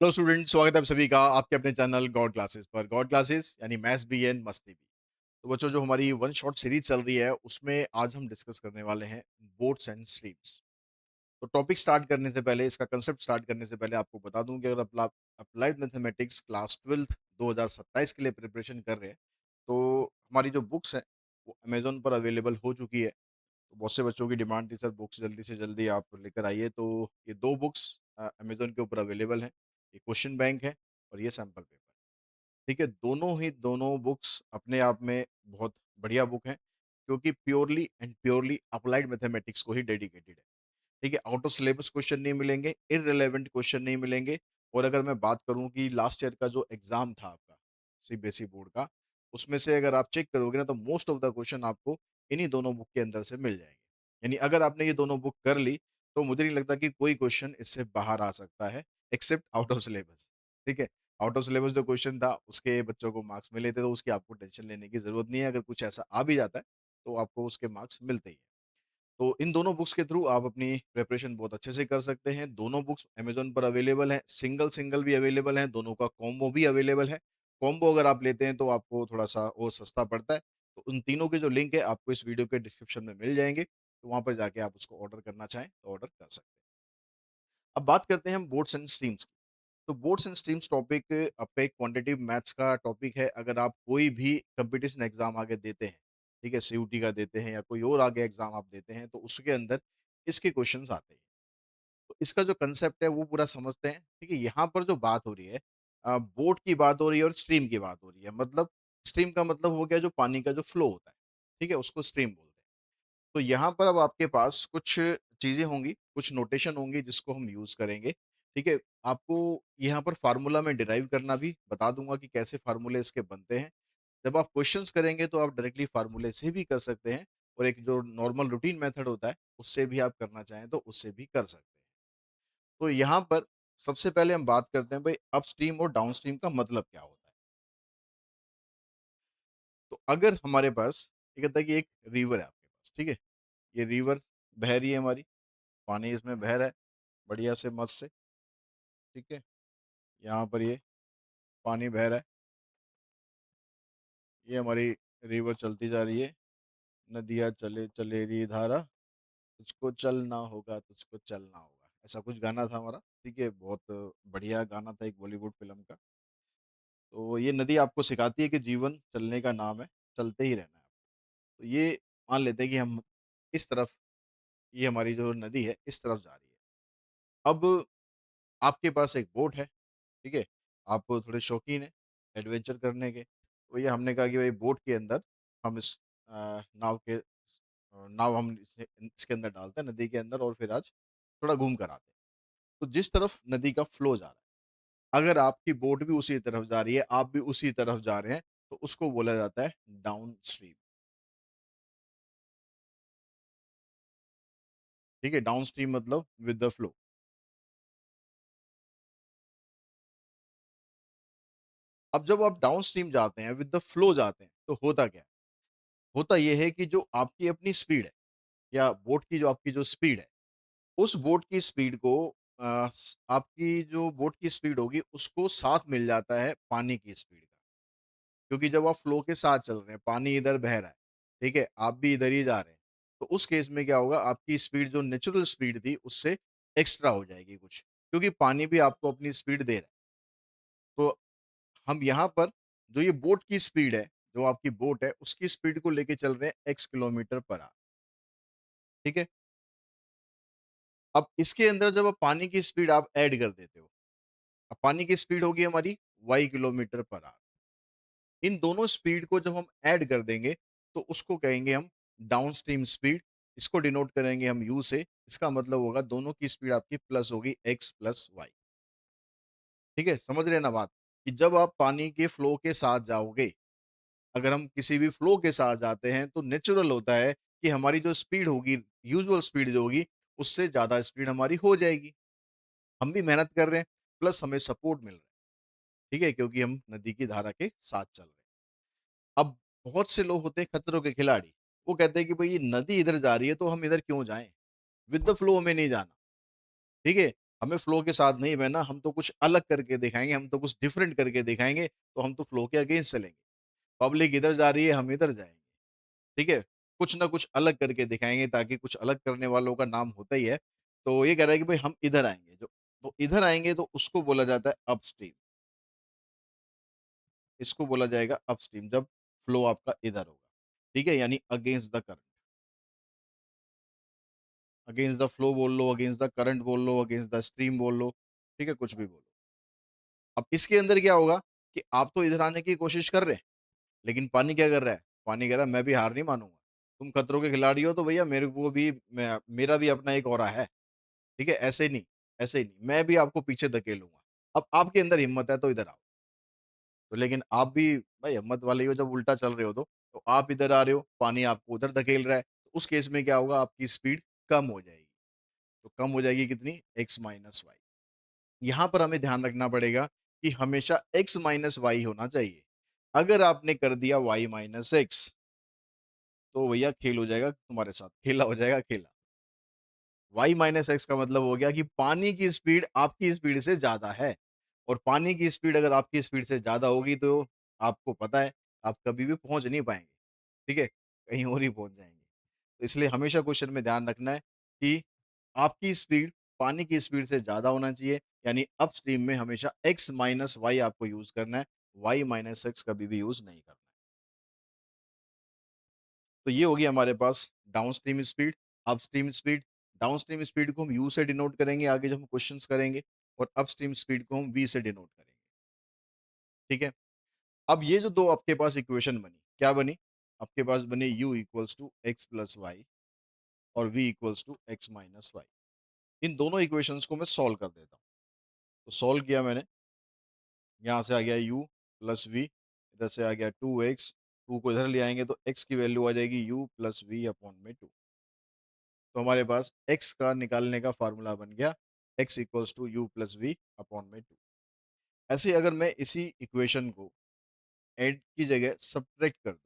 Hello student, स्वागत है आप सभी का आपके अपने चैनल गॉड क्लासेस पर। गॉड क्लासेस यानी मैथ्स बी एन मस्ती भी। तो बच्चों, जो हमारी वन शॉट सीरीज चल रही है उसमें आज हम डिस्कस करने वाले हैं बोर्ड्स एंड स्ट्रीम्स। तो टॉपिक स्टार्ट करने से पहले, इसका कंसेप्ट स्टार्ट करने से पहले आपको बता दूं कि अगर आप अप्लाइड मैथमेटिक्स क्लास 12th 2027 के लिए प्रिपरेशन कर रहे हैं तो हमारी जो बुक्स हैं वो अमेजोन पर अवेलेबल हो चुकी है। तो बहुत से बच्चों की डिमांड थी, सर बुक्स जल्दी से जल्दी आप लेकर आइए। तो ये दो बुक्स अमेजोन के ऊपर अवेलेबल हैं। ये क्वेश्चन बैंक है और ये सैम्पल पेपर। ठीक है, दोनों बुक्स अपने आप में बहुत बढ़िया बुक हैं, क्योंकि purely and purely applied mathematics को ही डेडिकेटेड है। ठीक है, आउट ऑफ सिलेबस क्वेश्चन नहीं मिलेंगे, इररिलेवेंट क्वेश्चन नहीं मिलेंगे। और अगर मैं बात करूं कि लास्ट ईयर का जो एग्जाम था आपका सीबीएसई बोर्ड का, उसमें से अगर आप चेक करोगे ना तो मोस्ट ऑफ द क्वेश्चन आपको इन्हीं दोनों बुक के अंदर से मिल जाएंगे। यानी अगर आपने ये दोनों बुक कर ली तो मुझे नहीं लगता कि कोई क्वेश्चन इससे बाहर आ सकता है, एक्सेप्ट आउट ऑफ सिलेबस। ठीक है, आउट ऑफ सिलेबस जो क्वेश्चन था उसके बच्चों को मार्क्स मिले थे, तो उसकी आपको टेंशन लेने की जरूरत नहीं है। अगर कुछ ऐसा आ भी जाता है तो आपको उसके मार्क्स मिलते ही हैं। तो इन दोनों बुक्स के थ्रू आप अपनी प्रिपरेशन बहुत अच्छे से कर सकते हैं। दोनों बुक्स अमेजोन पर अवेलेबल है, सिंगल सिंगल भी अवेलेबल है, दोनों का कॉम्बो भी अवेलेबल है। कॉम्बो अगर आप लेते हैं तो आपको थोड़ा सा और सस्ता पड़ता है। तो उन तीनों के जो लिंक है आपको इस वीडियो के डिस्क्रिप्शन में मिल जाएंगे, तो वहां पर जाके आप उसको ऑर्डर करना चाहें तो ऑर्डर कर सकते हैं। अब बात करते हैं हम बोर्ड्स एंड स्ट्रीम्स की। तो बोर्ड्स एंड स्ट्रीम्स टॉपिक आपका एक क्वांटिटेटिव मैथ्स का टॉपिक है। अगर आप कोई भी कंपटीशन एग्जाम आगे देते हैं, ठीक है, सीयूटी का देते हैं या कोई और आगे एग्जाम आप देते हैं, तो उसके अंदर इसके क्वेश्चंस आते हैं। तो इसका जो कंसेप्ट है वो पूरा समझते हैं। ठीक है, यहाँ पर जो बात हो रही है, बोर्ड की बात हो रही है और स्ट्रीम की बात हो रही है। मतलब स्ट्रीम का मतलब हो गया जो पानी का जो फ्लो होता है, ठीक है, उसको स्ट्रीम बोलते हैं। तो यहाँ पर अब आपके पास कुछ चीजें होंगी, कुछ नोटेशन होंगी जिसको हम यूज करेंगे। ठीक है, आपको यहाँ पर फार्मूला में डिराइव करना भी बता दूंगा कि कैसे फार्मूले इसके बनते हैं। जब आप क्वेश्चंस करेंगे तो आप डायरेक्टली फार्मूले से भी कर सकते हैं, और एक जो नॉर्मल रूटीन मेथड होता है उससे भी आप करना चाहें तो उससे भी कर सकते हैं। तो यहाँ पर सबसे पहले हम बात करते हैं भाई अपस्ट्रीम और डाउनस्ट्रीम का मतलब क्या होता है। तो अगर हमारे पास ये कहता है कि एक रिवर है आपके पास, ठीक है, ये रिवर बह रही है हमारी, पानी इसमें बह रहा है बढ़िया से मस्त से। ठीक है, यहाँ पर ये पानी बह रहा है, ये हमारी रिवर चलती जा रही है। नदियाँ चले चले री धारा, तुझको चलना होगा तुझको चलना होगा, ऐसा कुछ गाना था हमारा। ठीक है, बहुत बढ़िया गाना था एक बॉलीवुड फिल्म का। तो ये नदी आपको सिखाती है कि जीवन चलने का नाम है, चलते ही रहना है। तो ये मान लेते हैं कि हम इस तरफ, ये हमारी जो नदी है इस तरफ जा रही है। अब आपके पास एक बोट है, ठीक है, आप थोड़े शौकीन हैं एडवेंचर करने के, तो ये हमने कहा कि भाई बोट के अंदर हम इस नाव हम इसके अंदर डालते हैं नदी के अंदर, और फिर आज थोड़ा घूम कर आते हैं। तो जिस तरफ नदी का फ्लो जा रहा है, अगर आपकी बोट भी उसी तरफ जा रही है, आप भी उसी तरफ जा रहे हैं, तो उसको बोला जाता है डाउन स्ट्रीम। ठीक है, डाउन स्ट्रीम मतलब विद द फ्लो। अब जब आप डाउन स्ट्रीम जाते हैं, विद द फ्लो जाते हैं, तो होता क्या है? होता यह है कि जो आपकी अपनी स्पीड है, या बोट की जो आपकी जो स्पीड है, उस बोट की स्पीड को आपकी जो बोट की स्पीड होगी उसको साथ मिल जाता है पानी की स्पीड का। क्योंकि जब आप फ्लो के साथ चल रहे हैं, पानी इधर बह रहा है, ठीक है, आप भी इधर ही जा रहे हैं, तो उस केस में क्या होगा, आपकी स्पीड जो नेचुरल स्पीड थी उससे एक्स्ट्रा हो जाएगी कुछ, क्योंकि पानी भी आपको अपनी स्पीड दे रहा है। तो हम यहाँ पर जो ये बोट की स्पीड है, जो आपकी बोट है उसकी स्पीड को लेके चल रहे हैं x किलोमीटर पर आवर। ठीक है, अब इसके अंदर जब आप पानी की स्पीड आप ऐड कर देते हो, अब पानी की स्पीड होगी हमारी y किलोमीटर पर आवर। इन दोनों स्पीड को जब हम ऐड कर देंगे तो उसको कहेंगे हम डाउन स्ट्रीम स्पीड। इसको डिनोट करेंगे हम यू से। इसका मतलब होगा दोनों की स्पीड आपकी प्लस होगी x प्लस वाई। ठीक है, समझ रहे हैं ना बात, कि जब आप पानी के फ्लो के साथ जाओगे, अगर हम किसी भी फ्लो के साथ जाते हैं तो नेचुरल होता है कि हमारी जो स्पीड होगी, यूजुअल स्पीड जो होगी, उससे ज़्यादा स्पीड हमारी हो जाएगी। हम भी मेहनत कर रहे हैं, प्लस हमें सपोर्ट मिल रहा है। ठीक है, क्योंकि हम नदी की धारा के साथ चल रहे हैं। अब बहुत से लोग होते हैं खतरों के खिलाड़ी, वो कहते हैं कि भाई ये नदी इधर जा रही है तो हम इधर क्यों जाएं, विद द फ्लो हमें नहीं जाना। ठीक है, हमें फ्लो के साथ नहीं बहना, हम तो कुछ अलग करके दिखाएंगे, हम तो कुछ डिफरेंट करके दिखाएंगे, तो हम तो फ्लो के अगेंस्ट चलेंगे। पब्लिक इधर जा रही है, हम इधर जाएंगे। ठीक है, कुछ ना कुछ अलग करके दिखाएंगे, ताकि कुछ अलग करने वालों का नाम होता ही है। तो ये कह रहा है कि भाई हम इधर आएंगे, जो तो इधर आएंगे तो उसको बोला जाता है अपस्ट्रीम। इसको बोला जाएगा अपस्ट्रीम, जब फ्लो आपका इधर होगा। ठीक है, यानी against the current. Against the flow बोल लो, अगेंस्ट द करंट बोल लो, अगेंस्ट द स्ट्रीम बोल लो। ठीक है, कुछ भी बोलो। अब इसके अंदर क्या होगा कि आप तो इधर आने की कोशिश कर रहे हैं, लेकिन पानी क्या कर रहा है? पानी कह रहा है मैं भी हार नहीं मानूंगा। तुम खतरों के खिलाड़ी हो तो भैया मेरे को भी मेरा भी अपना एक और है। ठीक है, ऐसे ही नहीं, ऐसे ही नहीं, मैं भी आपको पीछे धकेलूंगा। अब आपके अंदर हिम्मत है तो इधर आओ। तो लेकिन आप भी भाई हिम्मत वाले ही हो, जब उल्टा चल रहे हो तो आप इधर आ रहे हो, पानी आपको उधर धकेल रहा है, तो उस केस में क्या होगा, आपकी स्पीड कम हो जाएगी। तो कम हो जाएगी कितनी? X minus y. यहां पर हमें ध्यान रखना पड़ेगा कि हमेशा एक्स माइनस वाई होना चाहिए। अगर आपने कर दिया वाई माइनस एक्स, तो भैया खेल हो जाएगा तुम्हारे साथ, खेला हो जाएगा खेला। वाई माइनस एक्स का मतलब हो गया कि पानी की स्पीड आपकी स्पीड से ज्यादा है, और पानी की स्पीड अगर आपकी स्पीड से ज्यादा होगी तो आपको पता है आप कभी भी पहुंच नहीं पाएंगे। ठीक है, कहीं और ही पहुंच जाएंगे। तो इसलिए हमेशा क्वेश्चन में ध्यान रखना है कि आपकी स्पीड पानी की स्पीड से ज्यादा होना चाहिए, यानी अप स्ट्रीम में हमेशा एक्स माइनस वाई आपको यूज करना है। वाई माइनस एक्स कभी भी यूज नहीं करना है। तो ये होगी हमारे पास downstream speed, upstream speed. Downstream speed को हम यू से डिनोट करेंगे आगे जब हम क्वेश्चंस करेंगे, और अप स्ट्रीम स्पीड को हम वी से डिनोट करेंगे। ठीक है, अब ये जो दो आपके पास इक्वेशन बनी, क्या बनी? आपके पास बनी u equals to x plus Y और v equals to x minus y. इन दोनों इक्वेशंस को मैं सॉल्व कर देता हूँ। तो सॉल्व किया मैंने, यहाँ से आ गया u प्लस वी, इधर से आ गया 2x, टू को इधर ले आएंगे तो x की वैल्यू आ जाएगी u प्लस वी अपॉन में 2। तो हमारे पास x का निकालने का फार्मूला बन गया x equals to u plus v upon में 2। ऐसे ही अगर मैं इसी इक्वेशन को ऐड की जगह सब्ट्रैक्ट कर दूं,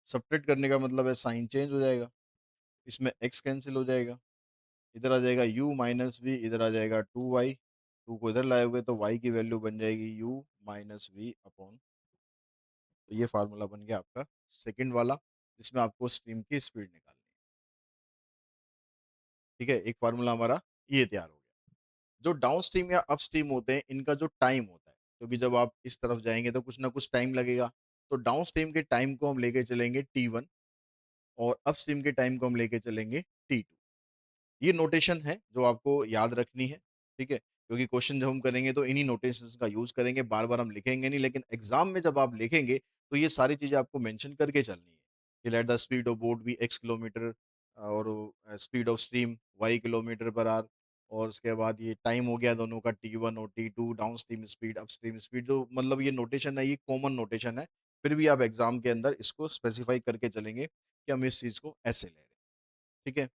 सब्ट्रैक्ट करने का मतलब है साइन चेंज हो जाएगा, इसमें x कैंसिल हो जाएगा, इधर आ जाएगा u माइनस वी, इधर आ जाएगा 2y, टू को इधर लाए हुए तो y की वैल्यू बन जाएगी u माइनस वी अपॉन। तो ये फार्मूला बन गया आपका सेकंड वाला, जिसमें आपको स्ट्रीम की स्पीड निकालनी है। ठीक है, एक फार्मूला हमारा ये तैयार हो गया। जो डाउन स्ट्रीम या अप स्ट्रीम होते हैं, इनका जो टाइम होता है, क्योंकि जब आप इस तरफ जाएंगे तो कुछ ना कुछ टाइम लगेगा, तो डाउन स्ट्रीम के टाइम को हम लेके चलेंगे T1, और अप स्ट्रीम के टाइम को हम लेके चलेंगे T2। ये नोटेशन है जो आपको याद रखनी है। ठीक है, क्योंकि क्वेश्चन जब हम करेंगे तो इन्हीं नोटेशंस का यूज करेंगे, बार बार हम लिखेंगे नहीं, लेकिन एग्जाम में जब आप लिखेंगे तो ये सारी चीजें आपको मेंशन करके चलनी है कि let the speed of boat be x kilometre, और speed of stream y kilometre per hour, और उसके बाद ये टाइम हो गया दोनों का T1 और T2, down stream speed upstream speed, जो मतलब ये नोटेशन है ये कॉमन नोटेशन है। फिर भी आप एग्जाम के अंदर इसको स्पेसिफाई करके चलेंगे कि हम इस चीज को ऐसे ले रहे हैं। ठीक है,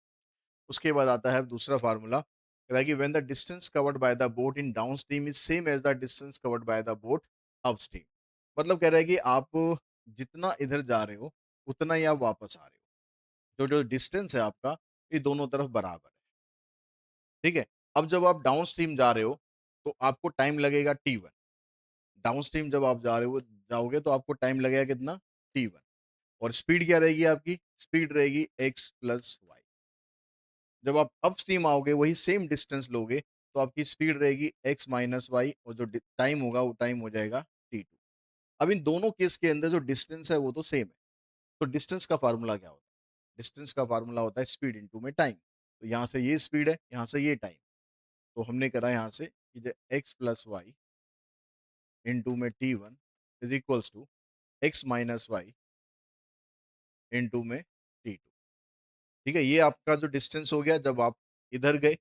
उसके बाद आता है दूसरा फार्मूला, कहता है कि when the distance covered by the boat in downstream is same as the distance covered by the boat upstream. मतलब कह रहा है कि आप जितना इधर जा रहे हो उतना ही आप वापस आ रहे हो, जो जो डिस्टेंस है आपका ये दोनों तरफ बराबर है। ठीक है, अब जब आप डाउन स्ट्रीम जा रहे हो तो आपको टाइम लगेगा T1। डाउन स्ट्रीम जब आप जा रहे हो जाओगे तो आपको टाइम लगेगा कितना? T1। और स्पीड क्या रहेगी आपकी? स्पीड रहेगी एक्स प्लस वाई। जब आप अप स्ट्रीम आओगे वही सेम डिस्टेंस लोगे तो आपकी स्पीड रहेगी एक्स माइनस वाई, और जो टाइम होगा वो टाइम हो जाएगा T2। अब इन दोनों केस के अंदर जो डिस्टेंस है वो तो सेम है। तो डिस्टेंस का फार्मूला क्या होता है? डिस्टेंस का फार्मूला होता है स्पीड इनटू में टाइम। तो यहाँ से ये स्पीड है, यहाँ से ये टाइम। तो हमने करा यहाँ से कि एक्स प्लस वाई इंटू में T1 is equals to x minus y into में T2। ठीक है, ये आपका जो डिस्टेंस हो गया जब आप इधर गए,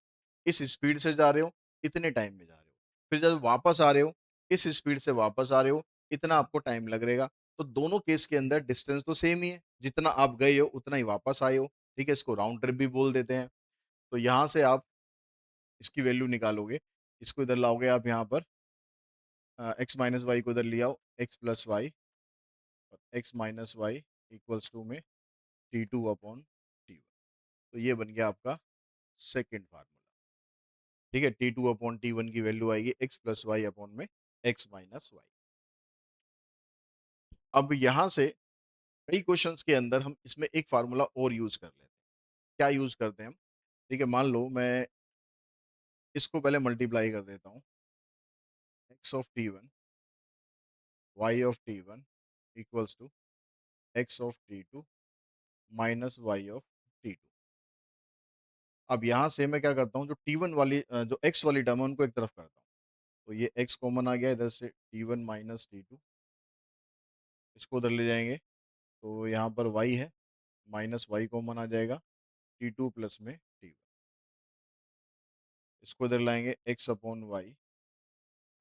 इस स्पीड से जा रहे हो, इतने टाइम में जा रहे हो। फिर जब वापस आ रहे हो, इस स्पीड से वापस आ रहे हो, इतना आपको टाइम लग रहेगा। तो दोनों केस के अंदर डिस्टेंस तो सेम ही है, जितना आप गए हो उतना ही वापस आए हो। ठीक है, इसको राउंड ट्रिप भी बोल देते हैं। तो यहाँ से आप इसकी वैल्यू निकालोगे, इसको इधर लाओगे आप यहाँ पर, एक्स माइनस वाई को इधर ले आओ, एक्स प्लस वाई और x minus y equals to में T2 अपॉन T1। तो ये बन गया आपका सेकेंड फार्मूला। ठीक है, T2 अपॉन T1 की वैल्यू आएगी x प्लस वाई अपॉन में x माइनस वाई। अब यहाँ से कई क्वेश्चंस के अंदर हम इसमें एक फार्मूला और यूज कर लेते हैं। क्या यूज करते हैं हम? ठीक है, मान लो मैं इसको पहले मल्टीप्लाई कर देता हूँ। x of T1 y of T1 equals to x of T2 minus y of T2। अब यहाँ से मैं क्या करता हूँ, जो T1 वाली जो x वाली टर्म है उनको एक तरफ करता हूँ। तो ये x कॉमन आ गया इधर से, T1 माइनस T2 इसको उधर ले जाएंगे तो यहाँ पर y है, माइनस वाई कॉमन आ जाएगा, T2 प्लस में T1 इसको इधर लाएंगे, x upon y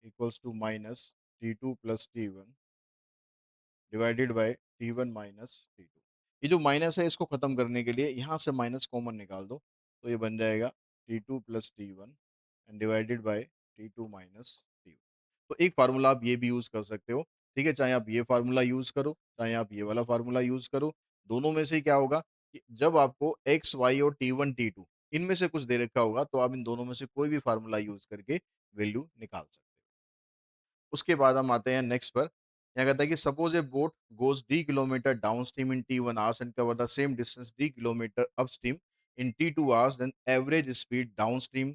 equals to minus T2 plus T1 divided by T1 minus T2। ये जो माइनस है इसको खत्म करने के लिए यहाँ से माइनस कॉमन निकाल दो, तो ये बन जाएगा T2 plus T1 and divided by T2 minus T1। तो एक फार्मूला आप ये भी यूज कर सकते हो। ठीक है, चाहे आप ये फार्मूला यूज करो, चाहे आप ये वाला फार्मूला यूज करो, दोनों में से क्या होगा कि जब आपको एक्स वाई और T1 T2 इनमें से कुछ दे रखा होगा तो आप इन दोनों में से कोई भी फार्मूला यूज करके वैल्यू निकाल सकते हो। उसके बाद हम आते हैं नेक्स्ट पर। यहाँ कहता है कि suppose a boat goes d kilometre downstream in T1 hours and cover the same distance d kilometre upstream in T2 hours, then average speed downstream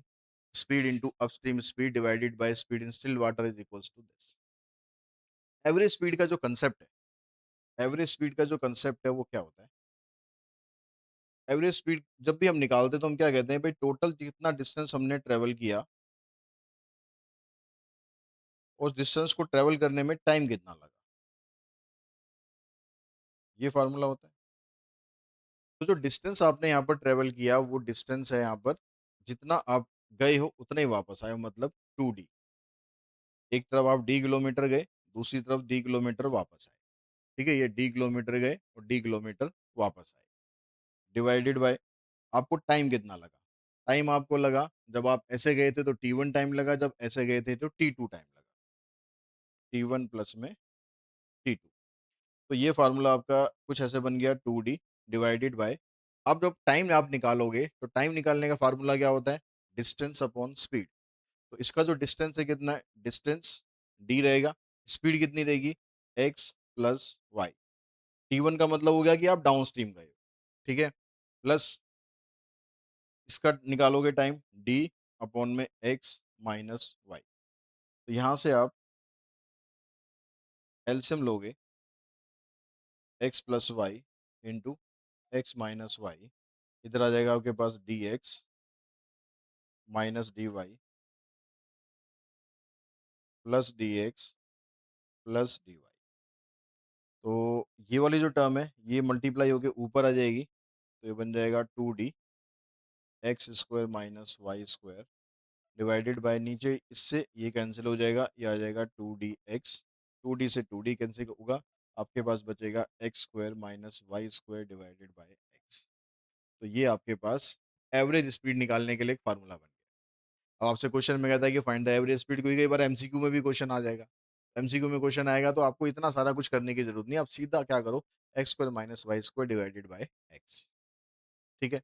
speed into upstream speed divided by speed in still water is equals to this. Average speed का जो concept है, average speed का जो concept है वो क्या होता है? एवरेज स्पीड जब भी हम निकालते हैं तो हम क्या कहते हैं भाई, टोटल जितना डिस्टेंस हमने ट्रेवल किया उस डिस्टेंस को ट्रेवल करने में टाइम कितना लगा, ये फार्मूला होता है। तो जो डिस्टेंस आपने यहाँ पर ट्रेवल किया वो डिस्टेंस है यहाँ पर, जितना आप गए हो उतना ही वापस आए हो, मतलब 2D। एक तरफ आप d किलोमीटर गए, दूसरी तरफ d किलोमीटर वापस आए। ठीक है, ये d किलोमीटर गए और d किलोमीटर वापस आए, डिवाइडेड बाय आपको टाइम कितना लगा। टाइम आपको लगा, जब आप ऐसे गए थे तो T1 टाइम लगा, जब ऐसे गए थे तो T2 टाइम लगा, T1 प्लस में T2। तो ये फार्मूला आपका कुछ ऐसे बन गया, 2D डिवाइडेड बाय, अब जब टाइम आप निकालोगे तो टाइम निकालने का फार्मूला क्या होता है, डिस्टेंस अपॉन स्पीड। तो इसका जो डिस्टेंस है कितना है, डिस्टेंस d रहेगा, स्पीड कितनी रहेगी, x प्लस वाई। T1 का मतलब हो गया कि आप डाउन स्ट्रीम गए हो, ठीक है, प्लस इसका निकालोगे टाइम d अपॉन में x माइनस वाई। तो यहाँ से आप एलसीएम लोगे, x plus y into x minus y, इधर आ जाएगा आपके पास dx minus dy plus dx plus dy। तो ये वाली जो टर्म है ये मल्टीप्लाई होके ऊपर आ जाएगी, तो ये बन जाएगा 2D x square minus y square divided by, नीचे इससे ये कैंसिल हो जाएगा, ये आ जाएगा 2D x, 2D से 2D कैंसिल होगा, आपके पास बचेगा x square minus y square divided by x. तो ये आपके पास एवरेज स्पीड निकालने के लिए एक फार्मूला बन गया। अब आपसे क्वेश्चन में कहता है कि फाइंड द एवरेज स्पीड, कोई कई बार एमसीक्यू में भी क्वेश्चन आ जाएगा। एमसीक्यू में क्वेश्चन आएगा तो आपको इतना सारा कुछ करने की जरूरत नहीं, आप सीधा क्या करो, x square minus y square divided by x. ठीक है,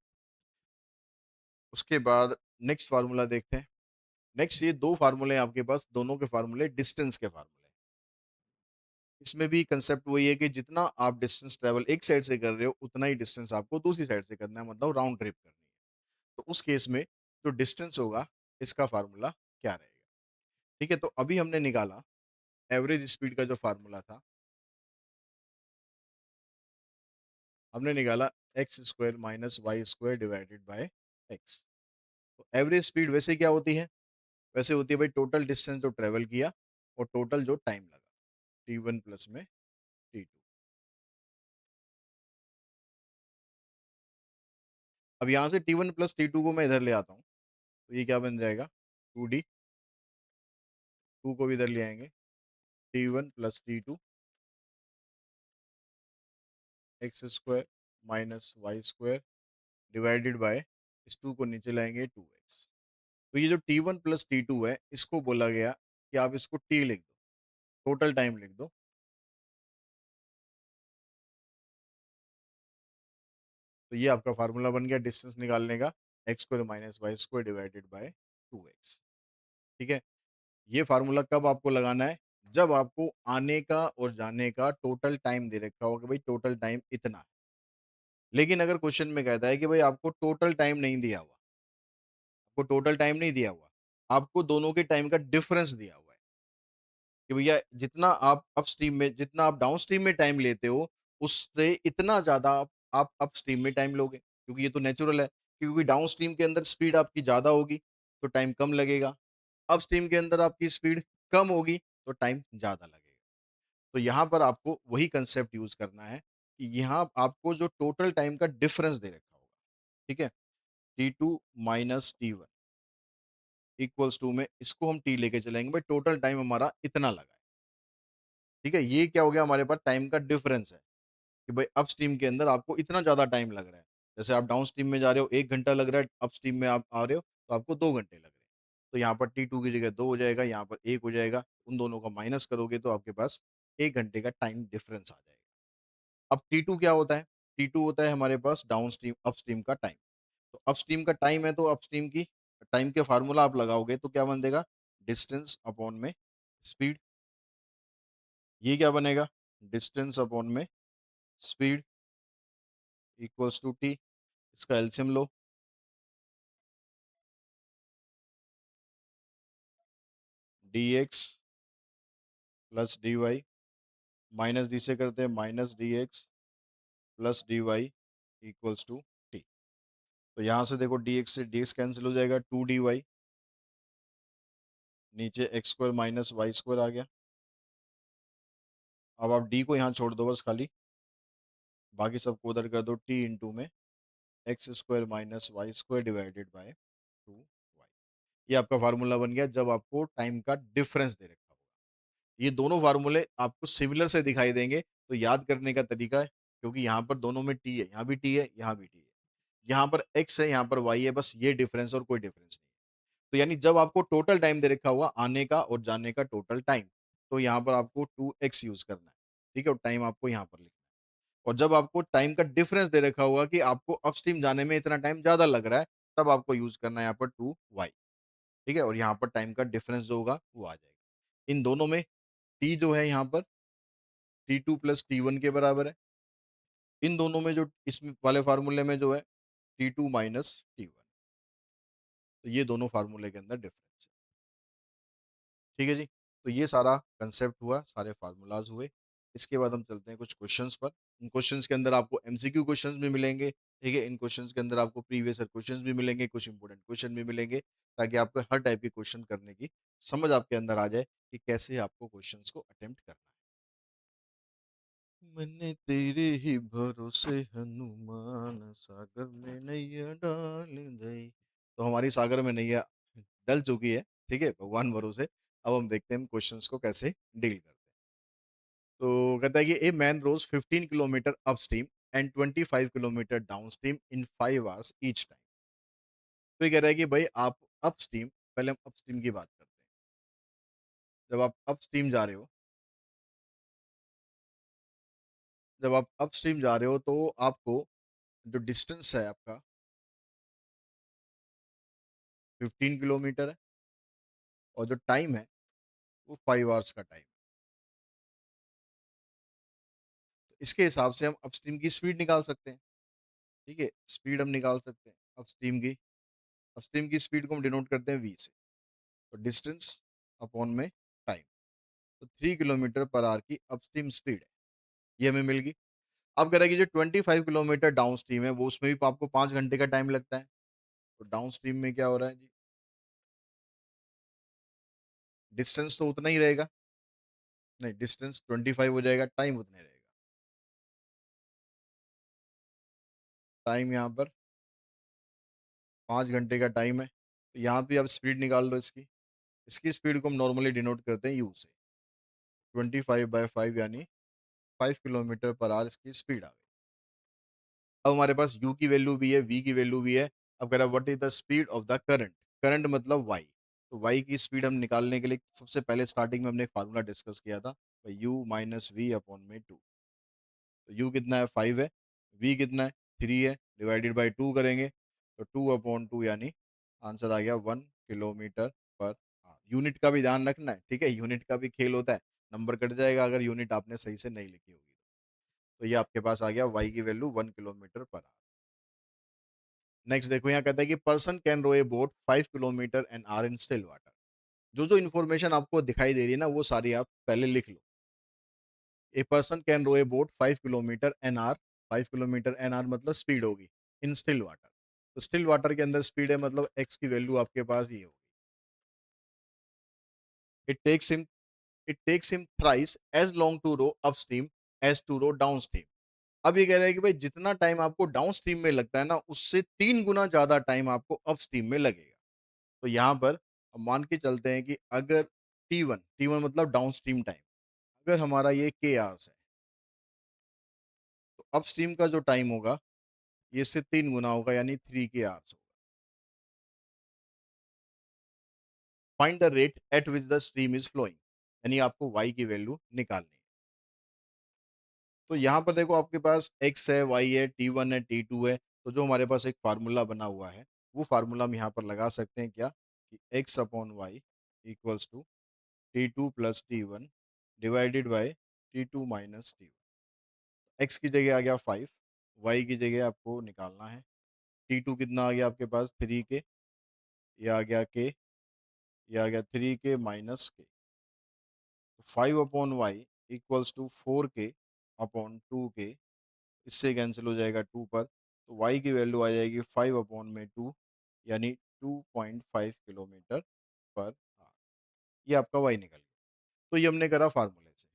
उसके बाद नेक्स्ट फार्मूला देखते हैं। नेक्स्ट ये दो फार्मूले हैं आपके पास, दोनों के फार्मूले डिस्टेंस के फार्मूले। इसमें भी कंसेप्ट वही है कि जितना आप डिस्टेंस ट्रेवल एक साइड से कर रहे हो उतना ही डिस्टेंस आपको दूसरी साइड से करना है, मतलब राउंड ट्रिप करनी है। तो उस केस में जो डिस्टेंस होगा इसका फार्मूला क्या रहेगा? ठीक है, तो अभी हमने निकाला एवरेज स्पीड का जो फार्मूला था, हमने निकाला x square minus y square divided by x. तो एवरेज स्पीड वैसे क्या होती है, वैसे होती है भाई टोटल डिस्टेंस जो ट्रेवल किया और टोटल जो टाइम लगा, T1 प्लस में T2। अब यहाँ से T1 प्लस T2 को मैं इधर ले आता हूँ, तो ये क्या बन जाएगा, 2D, 2 को भी इधर ले आएंगे, T1 plus T2 x square minus y square divided by, इस 2 को नीचे लाएंगे 2x। तो ये जो T1 प्लस T2 है इसको बोला गया कि आप इसको T लिख दो, टोटल टाइम लिख दो। तो ये आपका फार्मूला बन गया डिस्टेंस निकालने का, x square minus y square divided by 2x। ठीक है? ये फ़ॉर्मूला कब आपको लगाना है? जब आपको आने का और जाने का टोटल टाइम दे रखा हो कि भाई टोटल टाइम इतना है। लेकिन अगर क्वेश्चन में कहता है कि भाई आपको टोटल टाइम नहीं दिया हुआ, आपको टोटल टाइम नहीं दिया हुआ, आपको दोनों के टाइम का डिफरेंस दिया हुआ है कि भैया जितना आप अपस्ट्रीम में, जितना आप डाउनस्ट्रीम में टाइम लेते हो, उससे इतना ज़्यादा आप अपस्ट्रीम में टाइम लोगे। क्योंकि ये तो नेचुरल है, क्योंकि डाउनस्ट्रीम के अंदर स्पीड आपकी ज़्यादा होगी, तो टाइम कम लगेगा। अपस्ट्रीम के अंदर आपकी स्पीड कम होगी, तो टाइम ज़्यादा लगेगा। तो यहाँ पर आपको वही कंसेप्ट यूज़ करना है कि यहाँ आपको जो टोटल टाइम का डिफरेंस दे रखा होगा, ठीक है? T2 minus T1 equals to में इसको हम T लेके चलेंगे, भाई टोटल टाइम हमारा इतना लगा है, ठीक है? ये क्या हो गया, हमारे पास टाइम का डिफरेंस है कि भाई अपस्ट्रीम के अंदर आपको इतना ज़्यादा टाइम लग रहा है। जैसे आप डाउनस्ट्रीम में जा रहे हो 1 घंटा लग रहा है, अपस्ट्रीम में आप आ रहे हो तो आपको 2 घंटे लग रहे हैं। तो यहाँ पर T2 की जगह 2 हो जाएगा, यहाँ पर 1 हो जाएगा। उन दोनों का माइनस करोगे तो आपके पास 1 घंटे का टाइम डिफरेंस आ जाएगा। अब T2 क्या होता है? T2 होता है हमारे पास डाउनस्ट्रीम अपस्ट्रीम का टाइम। तो अपस्ट्रीम का टाइम है तो अपस्ट्रीम की टाइम के फार्मूला आप लगाओगे तो क्या बन देगा? डिस्टेंस अपॉन में स्पीड। ये क्या बनेगा? डिस्टेंस अपॉन में स्पीड इक्वल्स टू टी। इसका एलसीएम लो, d x plus d y, minus d से करते हैं minus d x plus d y equals to t. तो यहाँ से देखो डी एक्स से डी एक्स कैंसिल हो जाएगा, 2 dy, नीचे x square minus y square आ गया। अब आप डी को यहाँ छोड़ दो बस खाली, बाकी सबको उधर कर दो, टी इंटू में x square minus y square divided by 2y। ये आपका फार्मूला बन गया जब आपको टाइम का डिफरेंस दे रखा होगा। ये दोनों फार्मूले आपको सिमिलर से दिखाई देंगे, तो याद करने का तरीका है, क्योंकि यहाँ पर दोनों में टी है, यहाँ भी टी है, यहाँ भी टी है, यहाँ पर एक्स है, यहाँ पर वाई है, बस ये डिफरेंस और कोई डिफरेंस नहीं है। तो यानी जब आपको टोटल टाइम दे रखा हुआ आने का और जाने का टोटल टाइम, तो यहाँ पर आपको 2x यूज करना है, ठीक है? और टाइम आपको यहाँ पर लिखना है। और जब आपको टाइम का डिफरेंस दे रखा हुआ कि आपको अपस्ट्रीम जाने में इतना टाइम ज्यादा लग रहा है, तब आपको यूज करना है यहाँ पर 2y, ठीक है? और यहाँ पर टाइम का डिफरेंस जो होगा वो आ जाएगा। इन दोनों में t जो है यहाँ पर T2 प्लस T1 के बराबर है। इन दोनों में जो इस वाले फार्मूले में जो है T2 माइनस T1, तो ये दोनों फार्मूले के अंदर डिफरेंस है। ठीक है जी? तो ये सारा कंसेप्ट हुआ, सारे फार्मूलाज हुए। इसके बाद हम चलते हैं कुछ क्वेश्चंस पर। इन क्वेश्चंस के अंदर आपको एमसीक्यू क्वेश्चंस भी मिलेंगे, ठीक है? इन क्वेश्चंस के अंदर आपको प्रीवियस ईयर क्वेश्चंस भी मिलेंगे, कुछ इंपॉर्टेंट क्वेश्चन भी मिलेंगे, ताकि आपको हर टाइप के क्वेश्चन करने की समझ आपके अंदर आ जाए कि कैसे आपको क्वेश्चंस को अटेम्प्ट करना है। मैंने तेरे ही भरोसे हनुमान सागर में नैया डाल गई। तो हमारी सागर में नैया डल चुकी है, ठीक है, भगवान भरोसे। अब हम देखते हैं हम क्वेश्चंस को कैसे डील करते हैं। तो कहता है कि a man rows 15 kilometre upstream and 25 kilometre downstream in 5 hours each time. तो ये कह रहा है कि भाई आप अपस्ट्रीम, पहले हम अपस्ट्रीम की बात करते हैं। जब आप अपस्ट्रीम जा रहे हो, जब आप अपस्ट्रीम जा रहे हो तो आपको जो डिस्टेंस है आपका 15 किलोमीटर है, और जो टाइम है वो 5 आवर्स का टाइम। तो इसके हिसाब से हम अपस्ट्रीम की स्पीड निकाल सकते हैं, ठीक है? स्पीड हम निकाल सकते हैं अपस्ट्रीम की। अपस्ट्रीम की स्पीड को हम डिनोट करते हैं वी से। तो डिस्टेंस अपॉन में टाइम, तो 3 किलोमीटर पर आवर की अपस्ट्रीम स्पीड है, ये हमें मिल गई। अब कह रहा है कि जो 25 किलोमीटर डाउन स्ट्रीम है वो, उसमें भी आपको 5 घंटे का टाइम लगता है। तो डाउन स्ट्रीम में क्या हो रहा है जी? डिस्टेंस तो उतना ही रहेगा, नहीं डिस्टेंस 25 हो जाएगा, टाइम उतना ही रहेगा। टाइम यहाँ पर 5 घंटे का टाइम है, तो यहाँ पे आप स्पीड निकाल लो इसकी। इसकी स्पीड को हम नॉर्मली डिनोट करते हैं यू से। 25/5 यानी 5 किलोमीटर पर आवर इसकी स्पीड आ गई। अब हमारे पास u की वैल्यू भी है, v की वैल्यू भी है। अब कह रहा है what is the speed of the current. Current मतलब y। तो y की स्पीड हम निकालने के लिए सबसे पहले स्टार्टिंग में हमने एक फार्मूला डिस्कस किया था, u माइनस वी अपॉन में 2। तो u कितना है 5 है, v कितना है 3 है, डिवाइडेड बाई 2 करेंगे तो 2/2 यानी आंसर आ गया 1 किलोमीटर पर आवर। यूनिट का भी ध्यान रखना है, ठीक है, यूनिट का भी खेल होता है, नंबर कट जाएगा अगर यूनिट आपने सही से नहीं लिखी होगी। तो ये आपके पास आ गया वाई की value 1 kilometre per hour. Next देखो यहाँ कहता है कि person can row a boat 5 kilometre an hour in still water. जो जो इन्फॉर्मेशन आपको दिखाई दे रही है ना वो सारी आप पहले लिख लो। A person can row a boat 5 kilometre an hour, 5 kilometre an hour मतलब स्पीड होगी इन स्टिल वाटर। तो स्टिल वाटर के अंदर स्पीड है मतलब एक्स की वैल्यू आपके पास ये होगी। It takes him it takes him thrice as long to row upstream as to row downstream. अब ये कह रहा है कि भाई जितना टाइम आपको डाउन स्ट्रीम में लगता है ना उससे 3 गुना ज्यादा टाइम आपको अप स्ट्रीम में लगेगा। तो यहाँ पर हम मान के चलते हैं कि अगर टी वन मतलब डाउन स्ट्रीम टाइम, अगर हमारा ये के आवर्स है तो अप स्ट्रीम का जो टाइम होगा ये इससे 3 गुना होगा यानी 3 के आवर्स होगा। Find the rate at which the stream is flowing, यानी आपको वाई की वैल्यू निकालनी है। तो यहाँ पर देखो आपके पास एक्स है, वाई है, टी 1 है, टी 2 है। तो जो हमारे पास एक फार्मूला बना हुआ है वो फार्मूला हम यहाँ पर लगा सकते हैं क्या, कि x upon y equals to t 2 plus t 1 divided by t 2 minus t 1। X की जगह आ गया 5, वाई की जगह आपको निकालना है। टी 2 कितना आ गया आपके पास 3 के, ये आ गया के, ये आ गया 3 के माइनस के। 5 अपॉन वाई इक्वल्स टू 4 के अपॉन 2 के, इससे कैंसिल हो जाएगा 2 पर। तो वाई की वैल्यू आ जाएगी 5/2 यानी 2.5 किलोमीटर पर आवर। ये आपका वाई निकल गया। तो ये हमने करा फार्मूले से,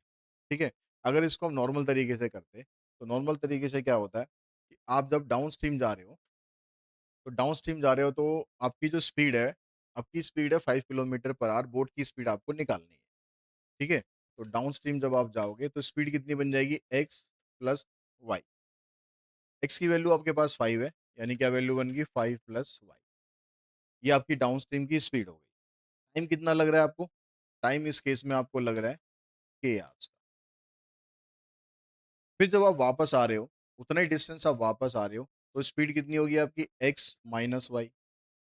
ठीक है। अगर इसको हम नॉर्मल तरीके से करते तो नॉर्मल तरीके से क्या होता है कि आप जब डाउन स्ट्रीम जा रहे हो, तो डाउन स्ट्रीम जा रहे हो तो आपकी जो स्पीड है, आपकी स्पीड है 5 किलोमीटर पर आवर, बोट की स्पीड आपको निकालनी है, ठीक है। तो डाउन स्ट्रीम जब आप जाओगे तो स्पीड कितनी बन जाएगी, एक्स प्लस वाई। एक्स की वैल्यू आपके पास 5 है, यानी क्या वैल्यू बन गई 5 + वाई। ये आपकी डाउन स्ट्रीम की स्पीड हो गई। टाइम कितना लग रहा है आपको, टाइम इस केस में आपको लग रहा है के आवर्स का। फिर जब आप वापस आ रहे हो, उतना ही डिस्टेंस आप वापस आ रहे हो, तो स्पीड कितनी होगी आपकी x - y।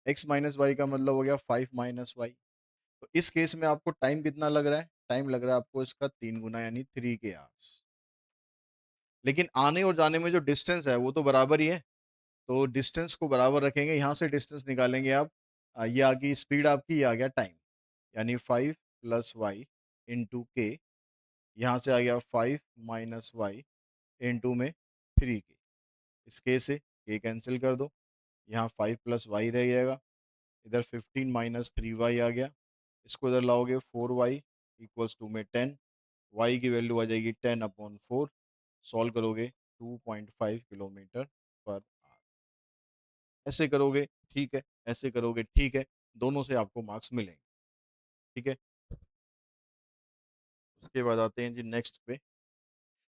x - y का मतलब हो गया 5 - y। तो इस केस में आपको टाइम कितना लग रहा है, टाइम लग रहा है आपको इसका 3 गुना यानी 3 के आवर्स। लेकिन आने और जाने में जो डिस्टेंस है वो तो बराबर ही है। तो डिस्टेंस को बराबर रखेंगे, यहाँ से डिस्टेंस निकालेंगे आप। ये आ गई स्पीड आपकी, ये आ गया टाइम, यानी 5 + y × के। यहाँ से आ गया 5 - y इंटू में 3 के। इस के से के कैंसिल कर दो, यहाँ 5 + y रह जाएगा, इधर 15 - 3y आ गया। इसको इधर लाओगे 4y इक्वल्स टू में 10, वाई की वैल्यू आ जाएगी 10/4। सॉल्व करोगे 2.5 किलोमीटर पर आवर। ऐसे करोगे ठीक है, ऐसे करोगे ठीक है, दोनों से आपको मार्क्स मिलेंगे, ठीक है। उसके बाद आते हैं जी नेक्स्ट पे।